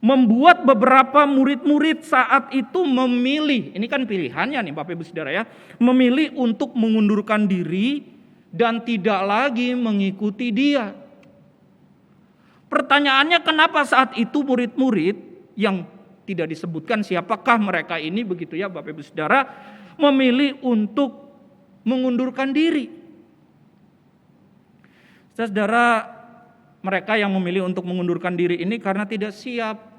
membuat beberapa murid-murid saat itu memilih, ini kan pilihannya nih Bapak Ibu Saudara ya, memilih untuk mengundurkan diri dan tidak lagi mengikuti dia. Pertanyaannya, kenapa saat itu murid-murid yang tidak disebutkan siapakah mereka ini begitu ya Bapak Ibu Saudara, memilih untuk mengundurkan diri? Saudara, mereka yang memilih untuk mengundurkan diri ini karena tidak siap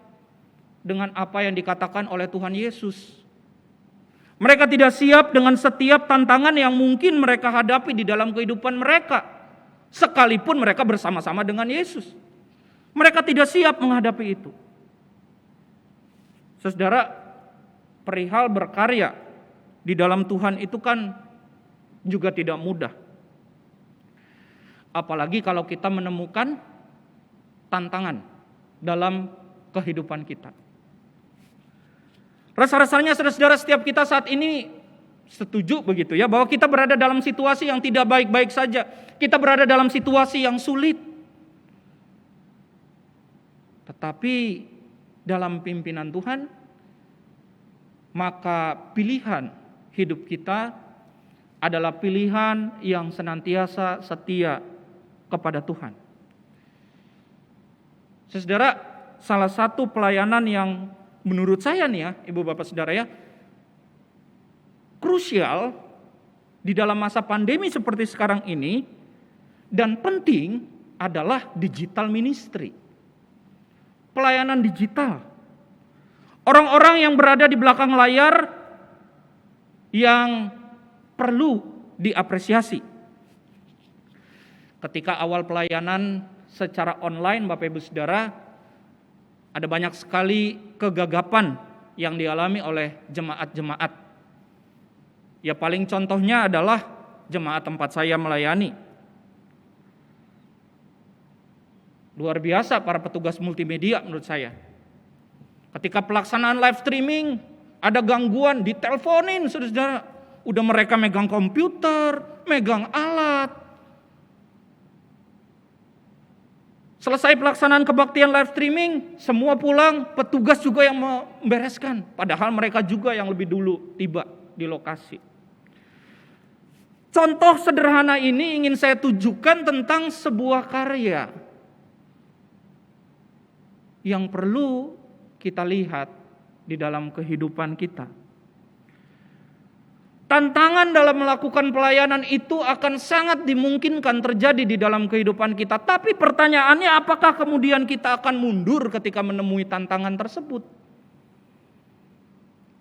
dengan apa yang dikatakan oleh Tuhan Yesus. Mereka tidak siap dengan setiap tantangan yang mungkin mereka hadapi di dalam kehidupan mereka, sekalipun mereka bersama-sama dengan Yesus. Mereka tidak siap menghadapi itu. Saudara, perihal berkarya di dalam Tuhan itu kan juga tidak mudah. Apalagi kalau kita menemukan tantangan dalam kehidupan kita. Rasa-rasanya saudara-saudara, setiap kita saat ini setuju begitu ya, bahwa kita berada dalam situasi yang tidak baik-baik saja. Kita berada dalam situasi yang sulit. Tetapi dalam pimpinan Tuhan, maka pilihan hidup kita adalah pilihan yang senantiasa setia kepada Tuhan. Saudara, salah satu pelayanan yang menurut saya nih ya, Ibu Bapak Saudara ya, krusial di dalam masa pandemi seperti sekarang ini dan penting adalah digital ministry. Pelayanan digital. Orang-orang yang berada di belakang layar yang perlu diapresiasi. Ketika awal pelayanan secara online Bapak Ibu Saudara, ada banyak sekali kegagapan yang dialami oleh jemaat-jemaat. Ya paling contohnya adalah jemaat tempat saya melayani. Luar biasa para petugas multimedia menurut saya. Ketika pelaksanaan live streaming, ada gangguan, diteleponin saudara. Udah mereka megang komputer, megang alat. Selesai pelaksanaan kebaktian live streaming, semua pulang, petugas juga yang membereskan. Padahal mereka juga yang lebih dulu tiba di lokasi. Contoh sederhana ini ingin saya tujukan tentang sebuah karya yang perlu kita lihat di dalam kehidupan kita. Tantangan dalam melakukan pelayanan itu akan sangat dimungkinkan terjadi di dalam kehidupan kita. Tapi pertanyaannya, apakah kemudian kita akan mundur ketika menemui tantangan tersebut?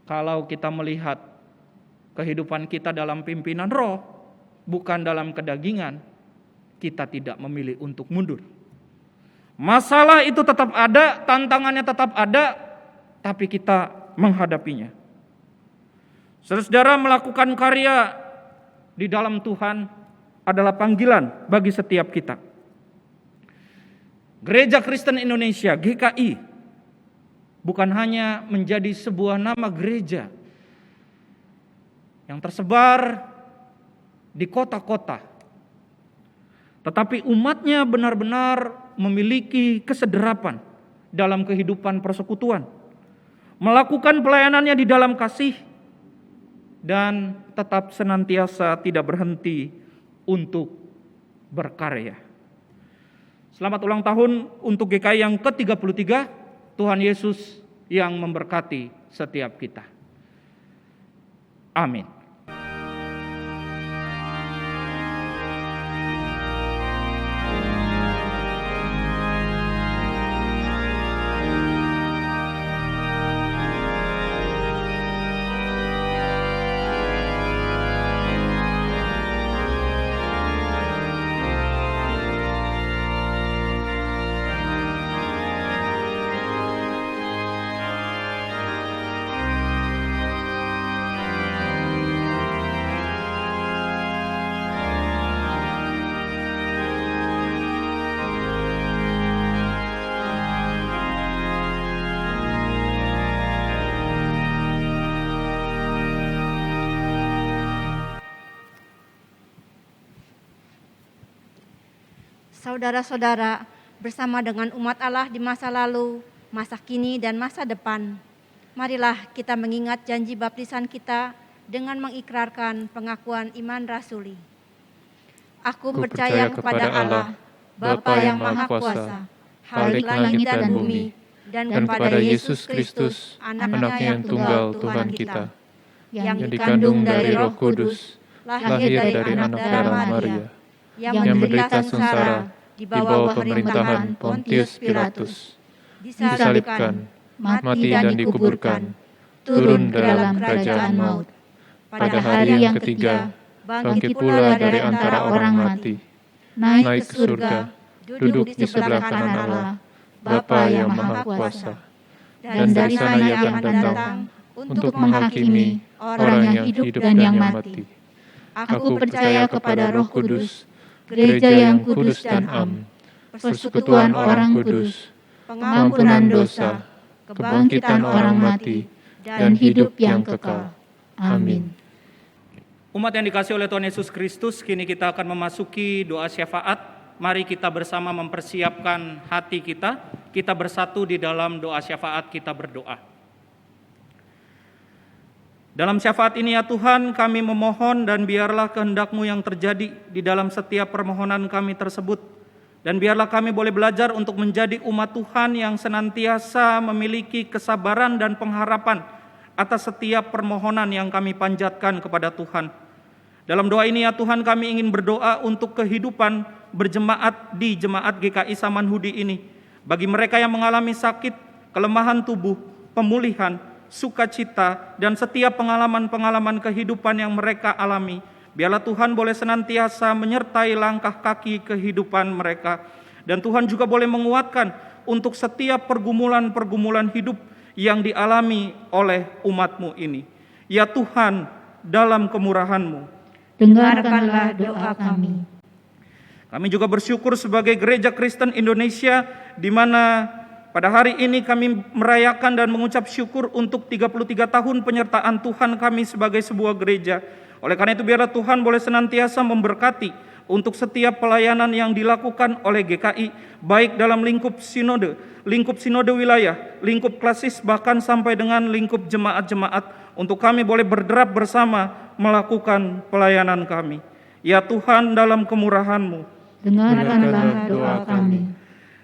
Kalau kita melihat kehidupan kita dalam pimpinan roh, bukan dalam kedagingan, kita tidak memilih untuk mundur. Masalah itu tetap ada, tantangannya tetap ada, tapi kita menghadapinya. Saudara, melakukan karya di dalam Tuhan adalah panggilan bagi setiap kita. Gereja Kristen Indonesia, GKI, bukan hanya menjadi sebuah nama gereja yang tersebar di kota-kota, tetapi umatnya benar-benar memiliki kesederapan dalam kehidupan persekutuan, melakukan pelayanannya di dalam kasih, dan tetap senantiasa tidak berhenti untuk berkarya. Selamat ulang tahun untuk GKI yang ke-33, Tuhan Yesus yang memberkati setiap kita. Amin. Saudara-saudara, bersama dengan umat Allah di masa lalu, masa kini, dan masa depan, marilah kita mengingat janji baptisan kita dengan mengikrarkan pengakuan iman rasuli. Aku percaya kepada Allah, Bapa yang Maha Kuasa, Khalik langit dan bumi, dan kepada Yesus Kristus, Anaknya yang tunggal Tuhan kita, yang dikandung dari Roh Kudus, lahir dari anak darah Maria, yang menderita sengsara di bawah pemerintahan Pontius Pilatus, disalibkan, mati dan dikuburkan, turun dalam kerajaan maut. Pada hari yang ketiga, bangkit pula dari antara orang mati, naik ke surga, duduk di sebelah kanan Allah, Bapa yang Maha Kuasa. Dan dari sana Ia akan datang untuk menghakimi orang yang hidup dan yang mati. Aku percaya kepada Roh Kudus, gereja yang kudus dan am, persekutuan orang kudus, pengampunan dosa, kebangkitan orang mati, dan hidup yang kekal. Amin. Umat yang dikasihi oleh Tuhan Yesus Kristus, kini kita akan memasuki doa syafaat. Mari kita bersama mempersiapkan hati kita. Kita bersatu di dalam doa syafaat, kita berdoa. Dalam syafaat ini ya Tuhan, kami memohon dan biarlah kehendak-Mu yang terjadi di dalam setiap permohonan kami tersebut. Dan biarlah kami boleh belajar untuk menjadi umat Tuhan yang senantiasa memiliki kesabaran dan pengharapan atas setiap permohonan yang kami panjatkan kepada Tuhan. Dalam doa ini ya Tuhan, kami ingin berdoa untuk kehidupan berjemaat di Jemaat GKI Samanhudi ini. Bagi mereka yang mengalami sakit, kelemahan tubuh, pemulihan, sukacita, dan setiap pengalaman-pengalaman kehidupan yang mereka alami, biarlah Tuhan boleh senantiasa menyertai langkah kaki kehidupan mereka. Dan Tuhan juga boleh menguatkan untuk setiap pergumulan-pergumulan hidup yang dialami oleh umat-Mu ini. Ya Tuhan, dalam kemurahan-Mu, dengarkanlah doa kami. Kami juga bersyukur sebagai Gereja Kristen Indonesia, di mana pada hari ini kami merayakan dan mengucap syukur untuk 33 tahun penyertaan Tuhan kami sebagai sebuah gereja. Oleh karena itu biarlah Tuhan boleh senantiasa memberkati untuk setiap pelayanan yang dilakukan oleh GKI, baik dalam lingkup sinode wilayah, lingkup klasis, bahkan sampai dengan lingkup jemaat-jemaat, untuk kami boleh berderap bersama melakukan pelayanan kami. Ya Tuhan, dalam kemurahan-Mu, dengarkanlah doa kami.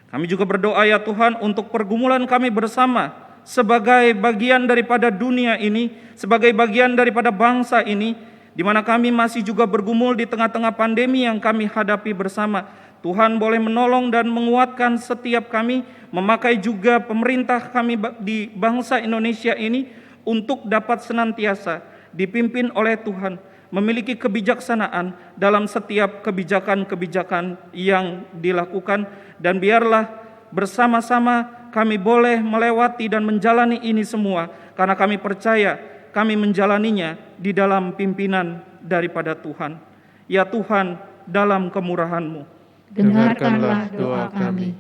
Kami juga berdoa ya Tuhan untuk pergumulan kami bersama sebagai bagian daripada dunia ini, sebagai bagian daripada bangsa ini, di mana kami masih juga bergumul di tengah-tengah pandemi yang kami hadapi bersama. Tuhan boleh menolong dan menguatkan setiap kami, memakai juga pemerintah kami di bangsa Indonesia ini untuk dapat senantiasa dipimpin oleh Tuhan, memiliki kebijaksanaan dalam setiap kebijakan-kebijakan yang dilakukan. Dan biarlah bersama-sama kami boleh melewati dan menjalani ini semua, karena kami percaya kami menjalaninya di dalam pimpinan daripada Tuhan. Ya Tuhan, dalam kemurahan-Mu, dengarkanlah doa kami.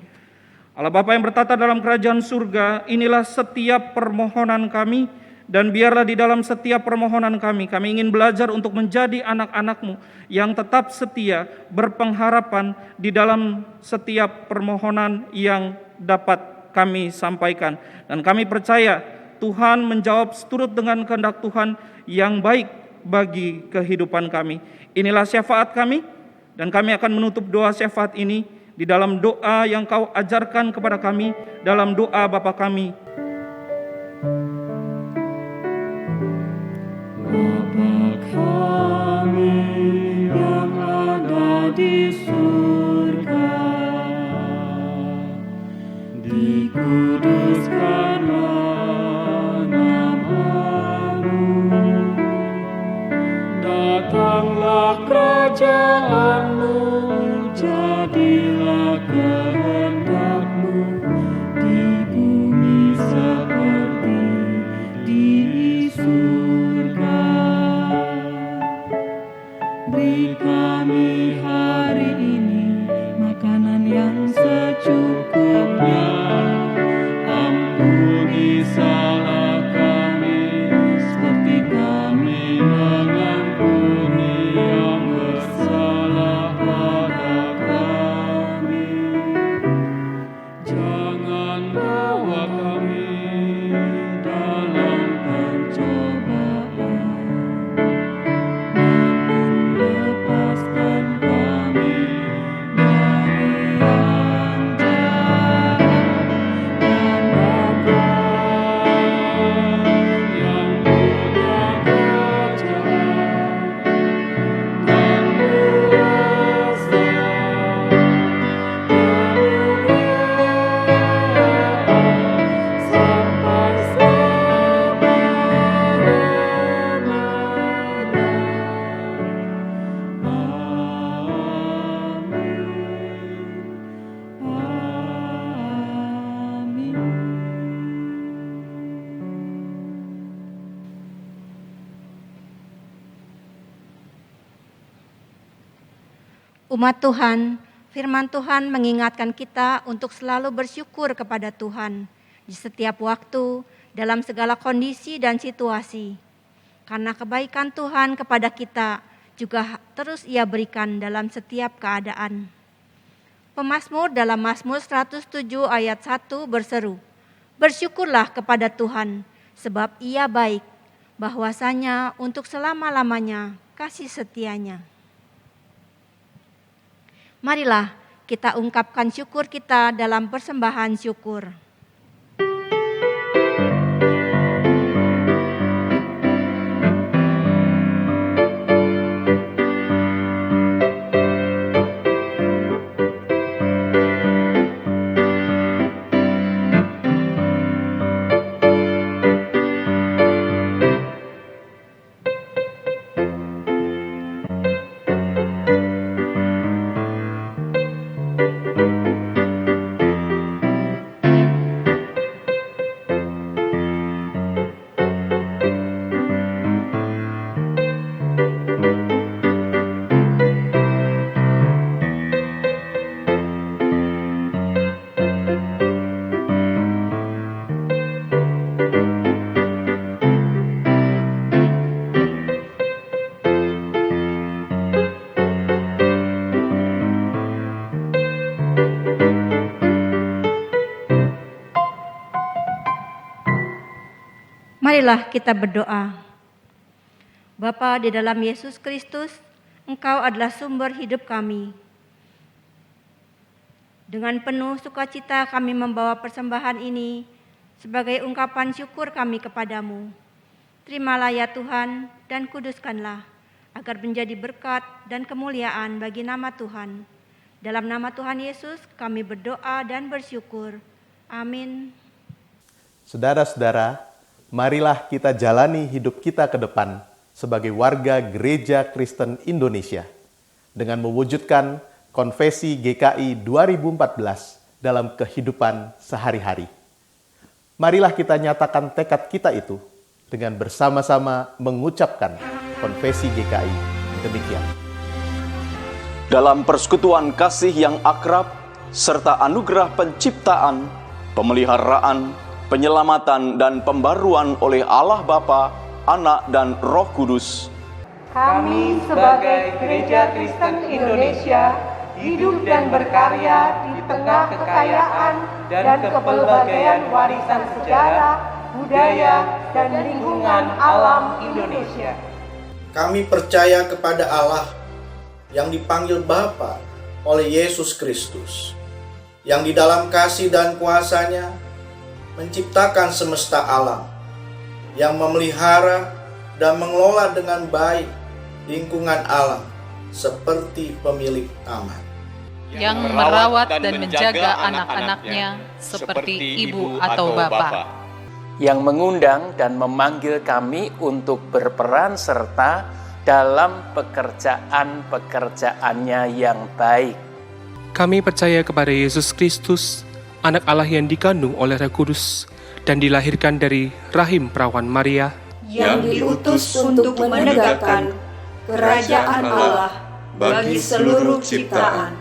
Allah Bapa yang bertata dalam kerajaan surga, inilah setiap permohonan kami. Dan biarlah di dalam setiap permohonan kami ingin belajar untuk menjadi anak-anak-Mu yang tetap setia, berpengharapan di dalam setiap permohonan yang dapat kami sampaikan. Dan kami percaya Tuhan menjawab seturut dengan kehendak Tuhan yang baik bagi kehidupan kami. Inilah syafaat kami, dan kami akan menutup doa syafaat ini di dalam doa yang Kau ajarkan kepada kami, dalam doa Bapa kami. Bapa kami yang ada di surga, dikuduskanlah nama-Mu, datanglah kerajaan-Mu, jadilah kehendak-Mu di bumi seperti di surga. Beri kami hari ini makanan yang secukupnya. Ampuni salah kami seperti kami mengampuni yang bersalah pada kami. Umat Tuhan, firman Tuhan mengingatkan kita untuk selalu bersyukur kepada Tuhan di setiap waktu, dalam segala kondisi dan situasi. Karena kebaikan Tuhan kepada kita juga terus Ia berikan dalam setiap keadaan. Pemazmur dalam Mazmur 107 ayat 1 berseru, "Bersyukurlah kepada Tuhan, sebab Ia baik, bahwasanya untuk selama-lamanya kasih setianya." Marilah kita ungkapkan syukur kita dalam persembahan syukur. Marilah kita berdoa. Bapa di dalam Yesus Kristus, Engkau adalah sumber hidup kami. Dengan penuh sukacita kami membawa persembahan ini sebagai ungkapan syukur kami kepadamu. Terimalah ya Tuhan dan kuduskanlah, agar menjadi berkat dan kemuliaan bagi nama Tuhan. Dalam nama Tuhan Yesus kami berdoa dan bersyukur. Amin. Saudara-saudara, marilah kita jalani hidup kita ke depan sebagai warga Gereja Kristen Indonesia dengan mewujudkan Konfesi GKI 2014 dalam kehidupan sehari-hari. Marilah kita nyatakan tekad kita itu dengan bersama-sama mengucapkan Konfesi GKI demikian. Dalam persekutuan kasih yang akrab serta anugerah penciptaan, pemeliharaan, penyelamatan dan pembaruan oleh Allah Bapa, Anak dan Roh Kudus. Kami sebagai Gereja Kristen Indonesia hidup dan berkarya di tengah kekayaan dan kepelbagaian warisan sejarah, budaya, dan lingkungan alam Indonesia. Kami percaya kepada Allah yang dipanggil Bapa oleh Yesus Kristus, yang di dalam kasih dan kuasa-Nya menciptakan semesta alam, yang memelihara dan mengelola dengan baik lingkungan alam seperti pemilik taman, yang merawat dan menjaga anak-anaknya seperti ibu atau bapa, yang mengundang dan memanggil kami untuk berperan serta dalam pekerjaan-pekerjaannya yang baik. Kami percaya kepada Yesus Kristus, Anak Allah yang dikandung oleh Roh Kudus dan dilahirkan dari rahim perawan Maria, yang diutus untuk menegakkan kerajaan Allah bagi seluruh ciptaan,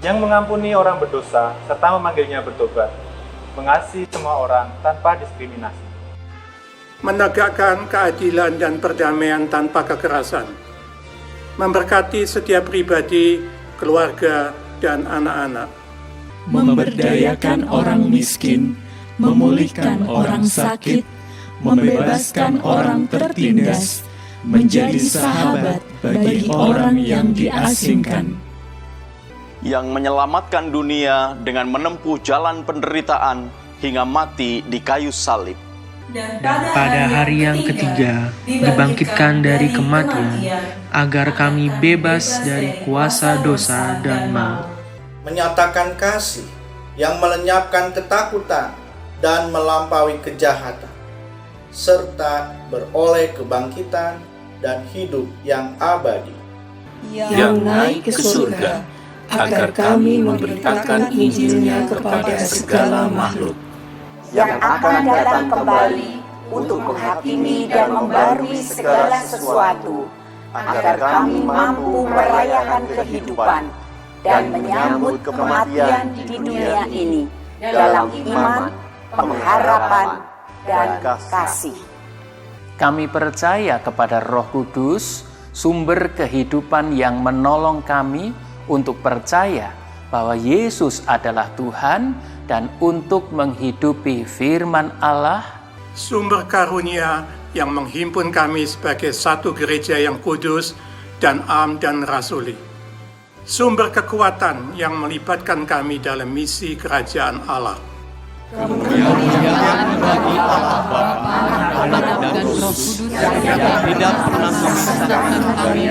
yang mengampuni orang berdosa serta memanggilnya bertobat, mengasihi semua orang tanpa diskriminasi, menegakkan keadilan dan perdamaian tanpa kekerasan, memberkati setiap pribadi, keluarga, dan anak-anak, memberdayakan orang miskin, memulihkan orang sakit, membebaskan orang tertindas, menjadi sahabat bagi orang yang diasingkan, yang menyelamatkan dunia dengan menempuh jalan penderitaan hingga mati di kayu salib. Dan pada hari yang ketiga dibangkitkan dari kematian, agar kami bebas dari kuasa dosa dan maut. Menyatakan kasih yang melenyapkan ketakutan dan melampaui kejahatan, serta beroleh kebangkitan dan hidup yang abadi, yang naik ke surga, agar kami memberitakan Injil-Nya kepada segala makhluk, yang akan datang kembali untuk menghakimi dan membarui segala sesuatu, agar kami mampu merayakan kehidupan dan menyambut kematian di dunia ini dalam iman, pengharapan, dan kasih. Kami percaya kepada Roh Kudus, sumber kehidupan yang menolong kami untuk percaya bahwa Yesus adalah Tuhan dan untuk menghidupi firman Allah, sumber karunia yang menghimpun kami sebagai satu gereja yang kudus dan am dan rasuli, sumber kekuatan yang melibatkan kami dalam misi kerajaan Allah. Kemuliaan bagi Allah Bapa, Anak dan Roh Kudus yang tidak pernah memisahkan kami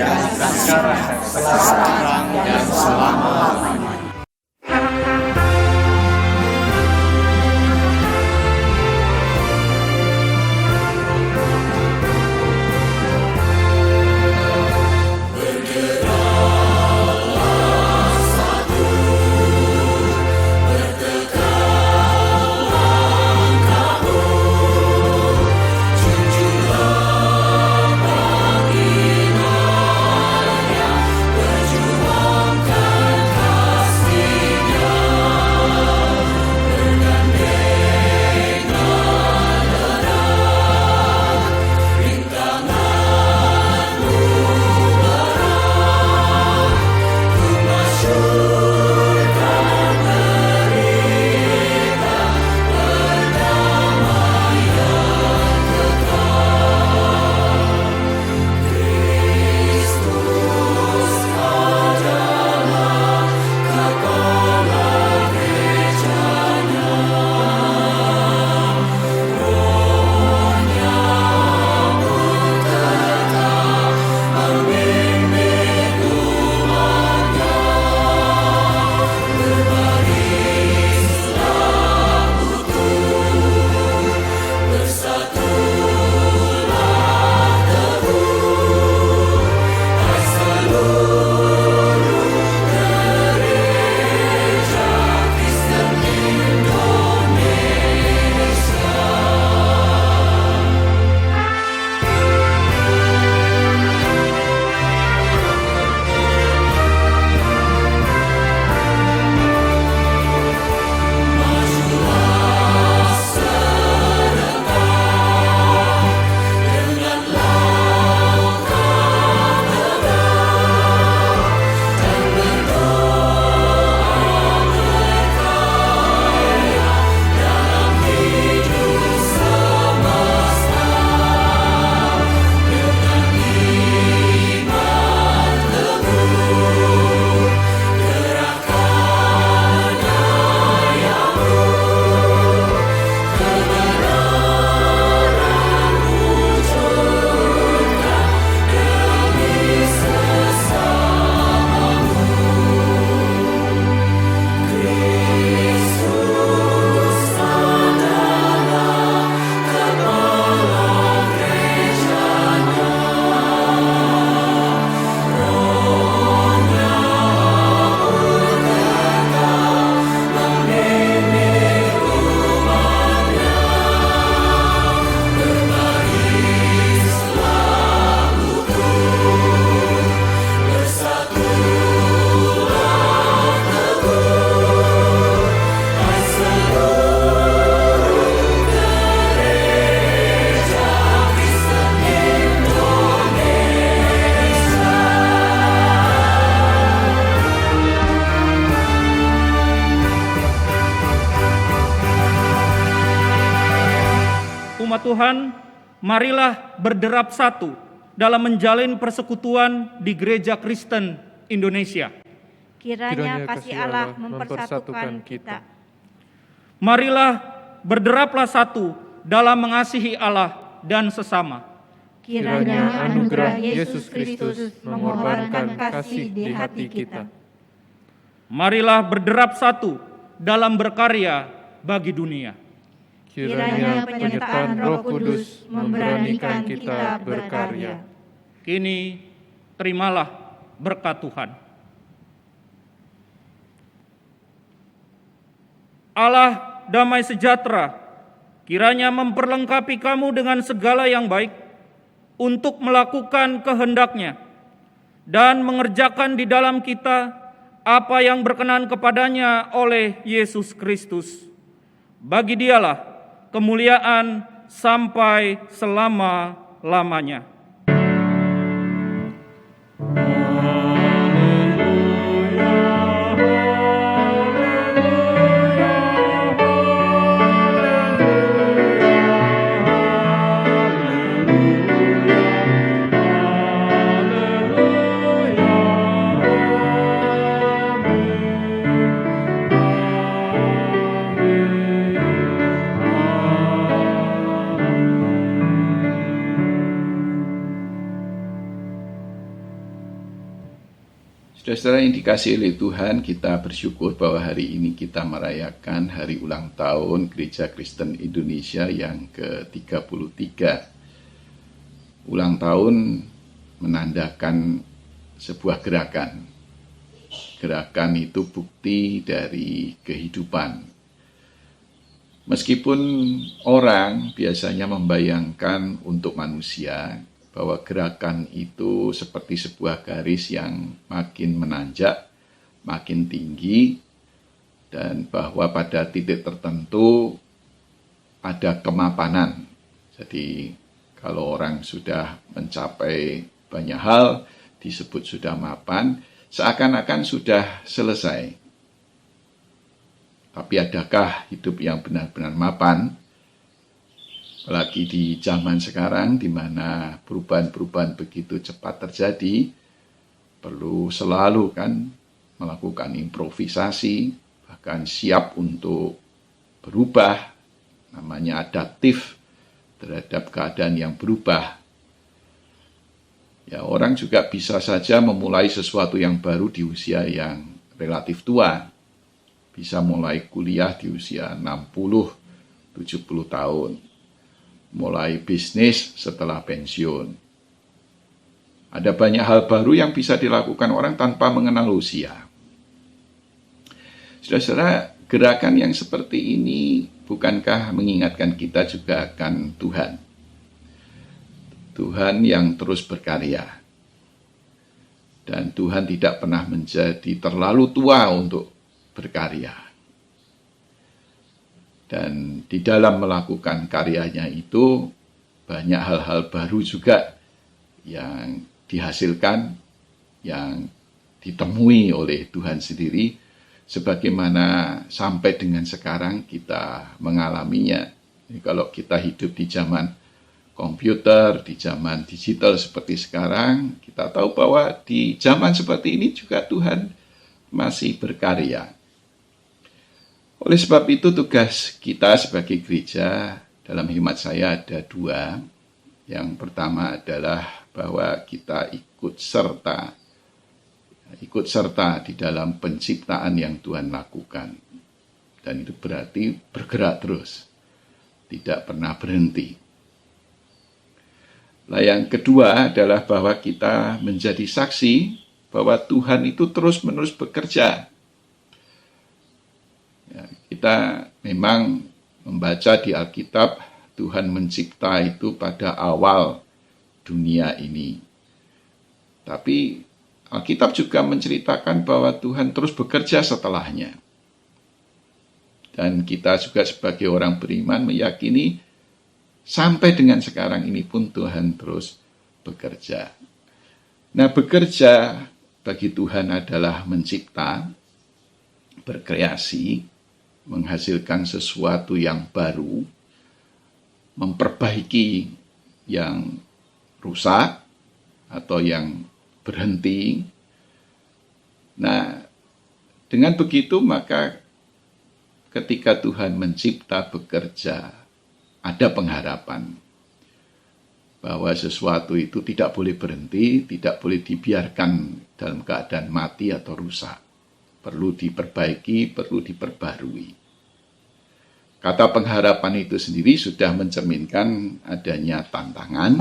sekarang dan selama-lamanya. Umat Tuhan, marilah berderap satu dalam menjalin persekutuan di Gereja Kristen Indonesia. Kiranya kasih Allah mempersatukan kita. Marilah berderaplah satu dalam mengasihi Allah dan sesama. Kiranya anugerah Yesus Kristus mengorbankan kasih di hati kita. Marilah berderap satu dalam berkarya bagi dunia. Kiranya penyertaan Roh Kudus memberanikan kita berkarya. Kini terimalah berkat Tuhan. Allah damai sejahtera, kiranya memperlengkapi kamu dengan segala yang baik untuk melakukan kehendak-Nya dan mengerjakan di dalam kita apa yang berkenan kepadanya oleh Yesus Kristus. Bagi Dialah kemuliaan sampai selama-lamanya. Saudara-saudara yang dikasihi oleh Tuhan, kita bersyukur bahwa hari ini kita merayakan hari ulang tahun Gereja Kristen Indonesia yang ke-33. Ulang tahun menandakan sebuah gerakan. Gerakan itu bukti dari kehidupan. Meskipun orang biasanya membayangkan untuk manusia bahwa gerakan itu seperti sebuah garis yang makin menanjak, makin tinggi, dan bahwa pada titik tertentu ada kemapanan. Jadi kalau orang sudah mencapai banyak hal, disebut sudah mapan, seakan-akan sudah selesai. Tapi adakah hidup yang benar-benar mapan? Apalagi di zaman sekarang di mana perubahan-perubahan begitu cepat terjadi, perlu selalu kan melakukan improvisasi, bahkan siap untuk berubah, namanya adaptif terhadap keadaan yang berubah. Ya, orang juga bisa saja memulai sesuatu yang baru di usia yang relatif tua. Bisa mulai kuliah di usia 60-70 tahun. Mulai bisnis setelah pensiun. Ada banyak hal baru yang bisa dilakukan orang tanpa mengenal usia. Saudara-saudara, gerakan yang seperti ini bukankah mengingatkan kita juga akan Tuhan? Tuhan yang terus berkarya. Dan Tuhan tidak pernah menjadi terlalu tua untuk berkarya. Dan di dalam melakukan karyanya itu banyak hal-hal baru juga yang dihasilkan, yang ditemui oleh Tuhan sendiri, sebagaimana sampai dengan sekarang kita mengalaminya. Jadi kalau kita hidup di zaman komputer, di zaman digital seperti sekarang, kita tahu bahwa di zaman seperti ini juga Tuhan masih berkarya. Oleh sebab itu tugas kita sebagai gereja dalam hemat saya ada dua. Yang pertama adalah bahwa kita ikut serta di dalam penciptaan yang Tuhan lakukan. Dan itu berarti bergerak terus, tidak pernah berhenti. Nah, yang kedua adalah bahwa kita menjadi saksi bahwa Tuhan itu terus-menerus bekerja. Ya, kita memang membaca di Alkitab, Tuhan mencipta itu pada awal dunia ini. Tapi Alkitab juga menceritakan bahwa Tuhan terus bekerja setelahnya. Dan kita juga sebagai orang beriman meyakini sampai dengan sekarang ini pun Tuhan terus bekerja. Nah, bekerja bagi Tuhan adalah mencipta, berkreasi, menghasilkan sesuatu yang baru, memperbaiki yang rusak atau yang berhenti. Nah, dengan begitu maka ketika Tuhan mencipta, bekerja, ada pengharapan bahwa sesuatu itu tidak boleh berhenti, tidak boleh dibiarkan dalam keadaan mati atau rusak. Perlu diperbaiki, perlu diperbarui. Kata pengharapan itu sendiri sudah mencerminkan adanya tantangan,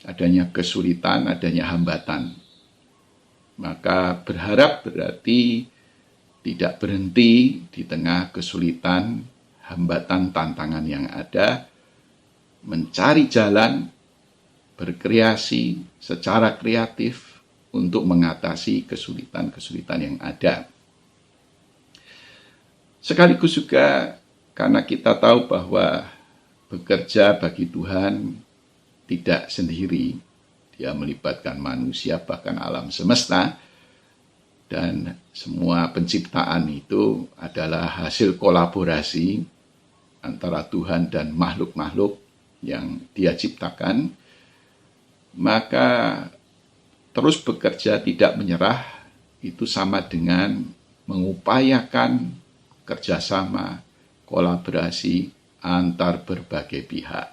adanya kesulitan, adanya hambatan. Maka berharap berarti tidak berhenti di tengah kesulitan, hambatan, tantangan yang ada, mencari jalan, berkreasi secara kreatif untuk mengatasi kesulitan-kesulitan yang ada. Sekaligus juga karena kita tahu bahwa bekerja bagi Tuhan tidak sendiri. Dia melibatkan manusia, bahkan alam semesta. Dan semua penciptaan itu adalah hasil kolaborasi antara Tuhan dan makhluk-makhluk yang Dia ciptakan. Maka terus bekerja tidak menyerah itu sama dengan mengupayakan kerjasama, kolaborasi antar berbagai pihak.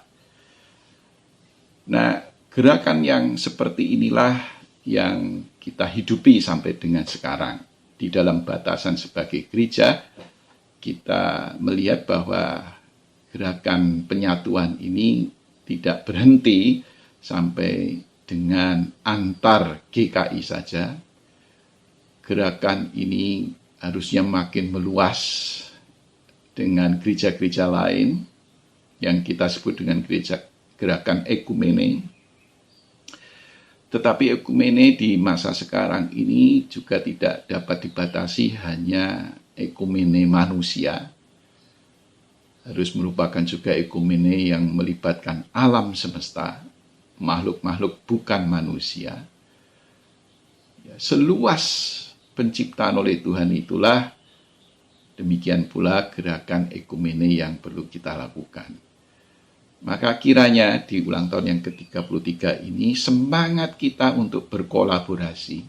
Nah, gerakan yang seperti inilah yang kita hidupi sampai dengan sekarang. Di dalam batasan sebagai gereja, kita melihat bahwa gerakan penyatuan ini tidak berhenti sampai dengan antar GKI saja. Gerakan ini harusnya makin meluas dengan gereja-gereja lain yang kita sebut dengan gerakan ekumene. Tetapi ekumene di masa sekarang ini juga tidak dapat dibatasi hanya ekumene manusia. Harus merupakan juga ekumene yang melibatkan alam semesta, makhluk-makhluk bukan manusia. Seluas penciptaan oleh Tuhan itulah, demikian pula gerakan ekumene yang perlu kita lakukan. Maka kiranya di ulang tahun yang ke-33 ini semangat kita untuk berkolaborasi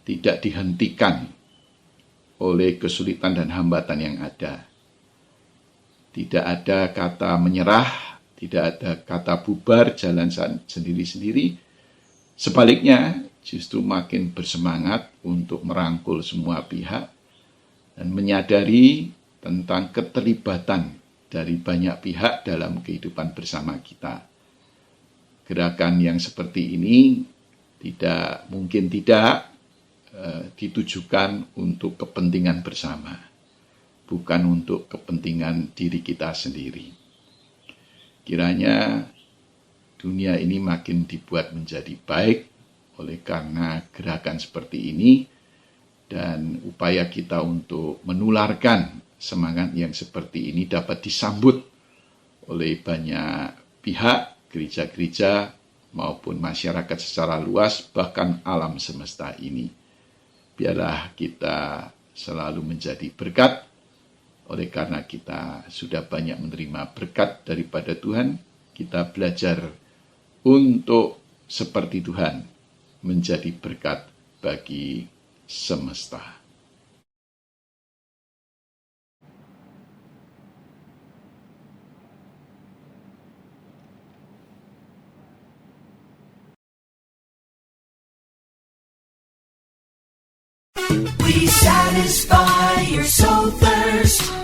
tidak dihentikan oleh kesulitan dan hambatan yang ada. Tidak ada kata menyerah, tidak ada kata bubar, jalan sendiri-sendiri. Sebaliknya, justru makin bersemangat untuk merangkul semua pihak dan menyadari tentang keterlibatan dari banyak pihak dalam kehidupan bersama kita. Gerakan yang seperti ini mungkin tidak ditujukan untuk kepentingan bersama, bukan untuk kepentingan diri kita sendiri. Kiranya dunia ini makin dibuat menjadi baik oleh karena gerakan seperti ini, dan upaya kita untuk menularkan semangat yang seperti ini dapat disambut oleh banyak pihak, gereja-gereja maupun masyarakat secara luas, bahkan alam semesta ini. Biarlah kita selalu menjadi berkat, oleh karena kita sudah banyak menerima berkat daripada Tuhan, kita belajar untuk seperti Tuhan, menjadi berkat bagi semesta. We satisfy your soul thirst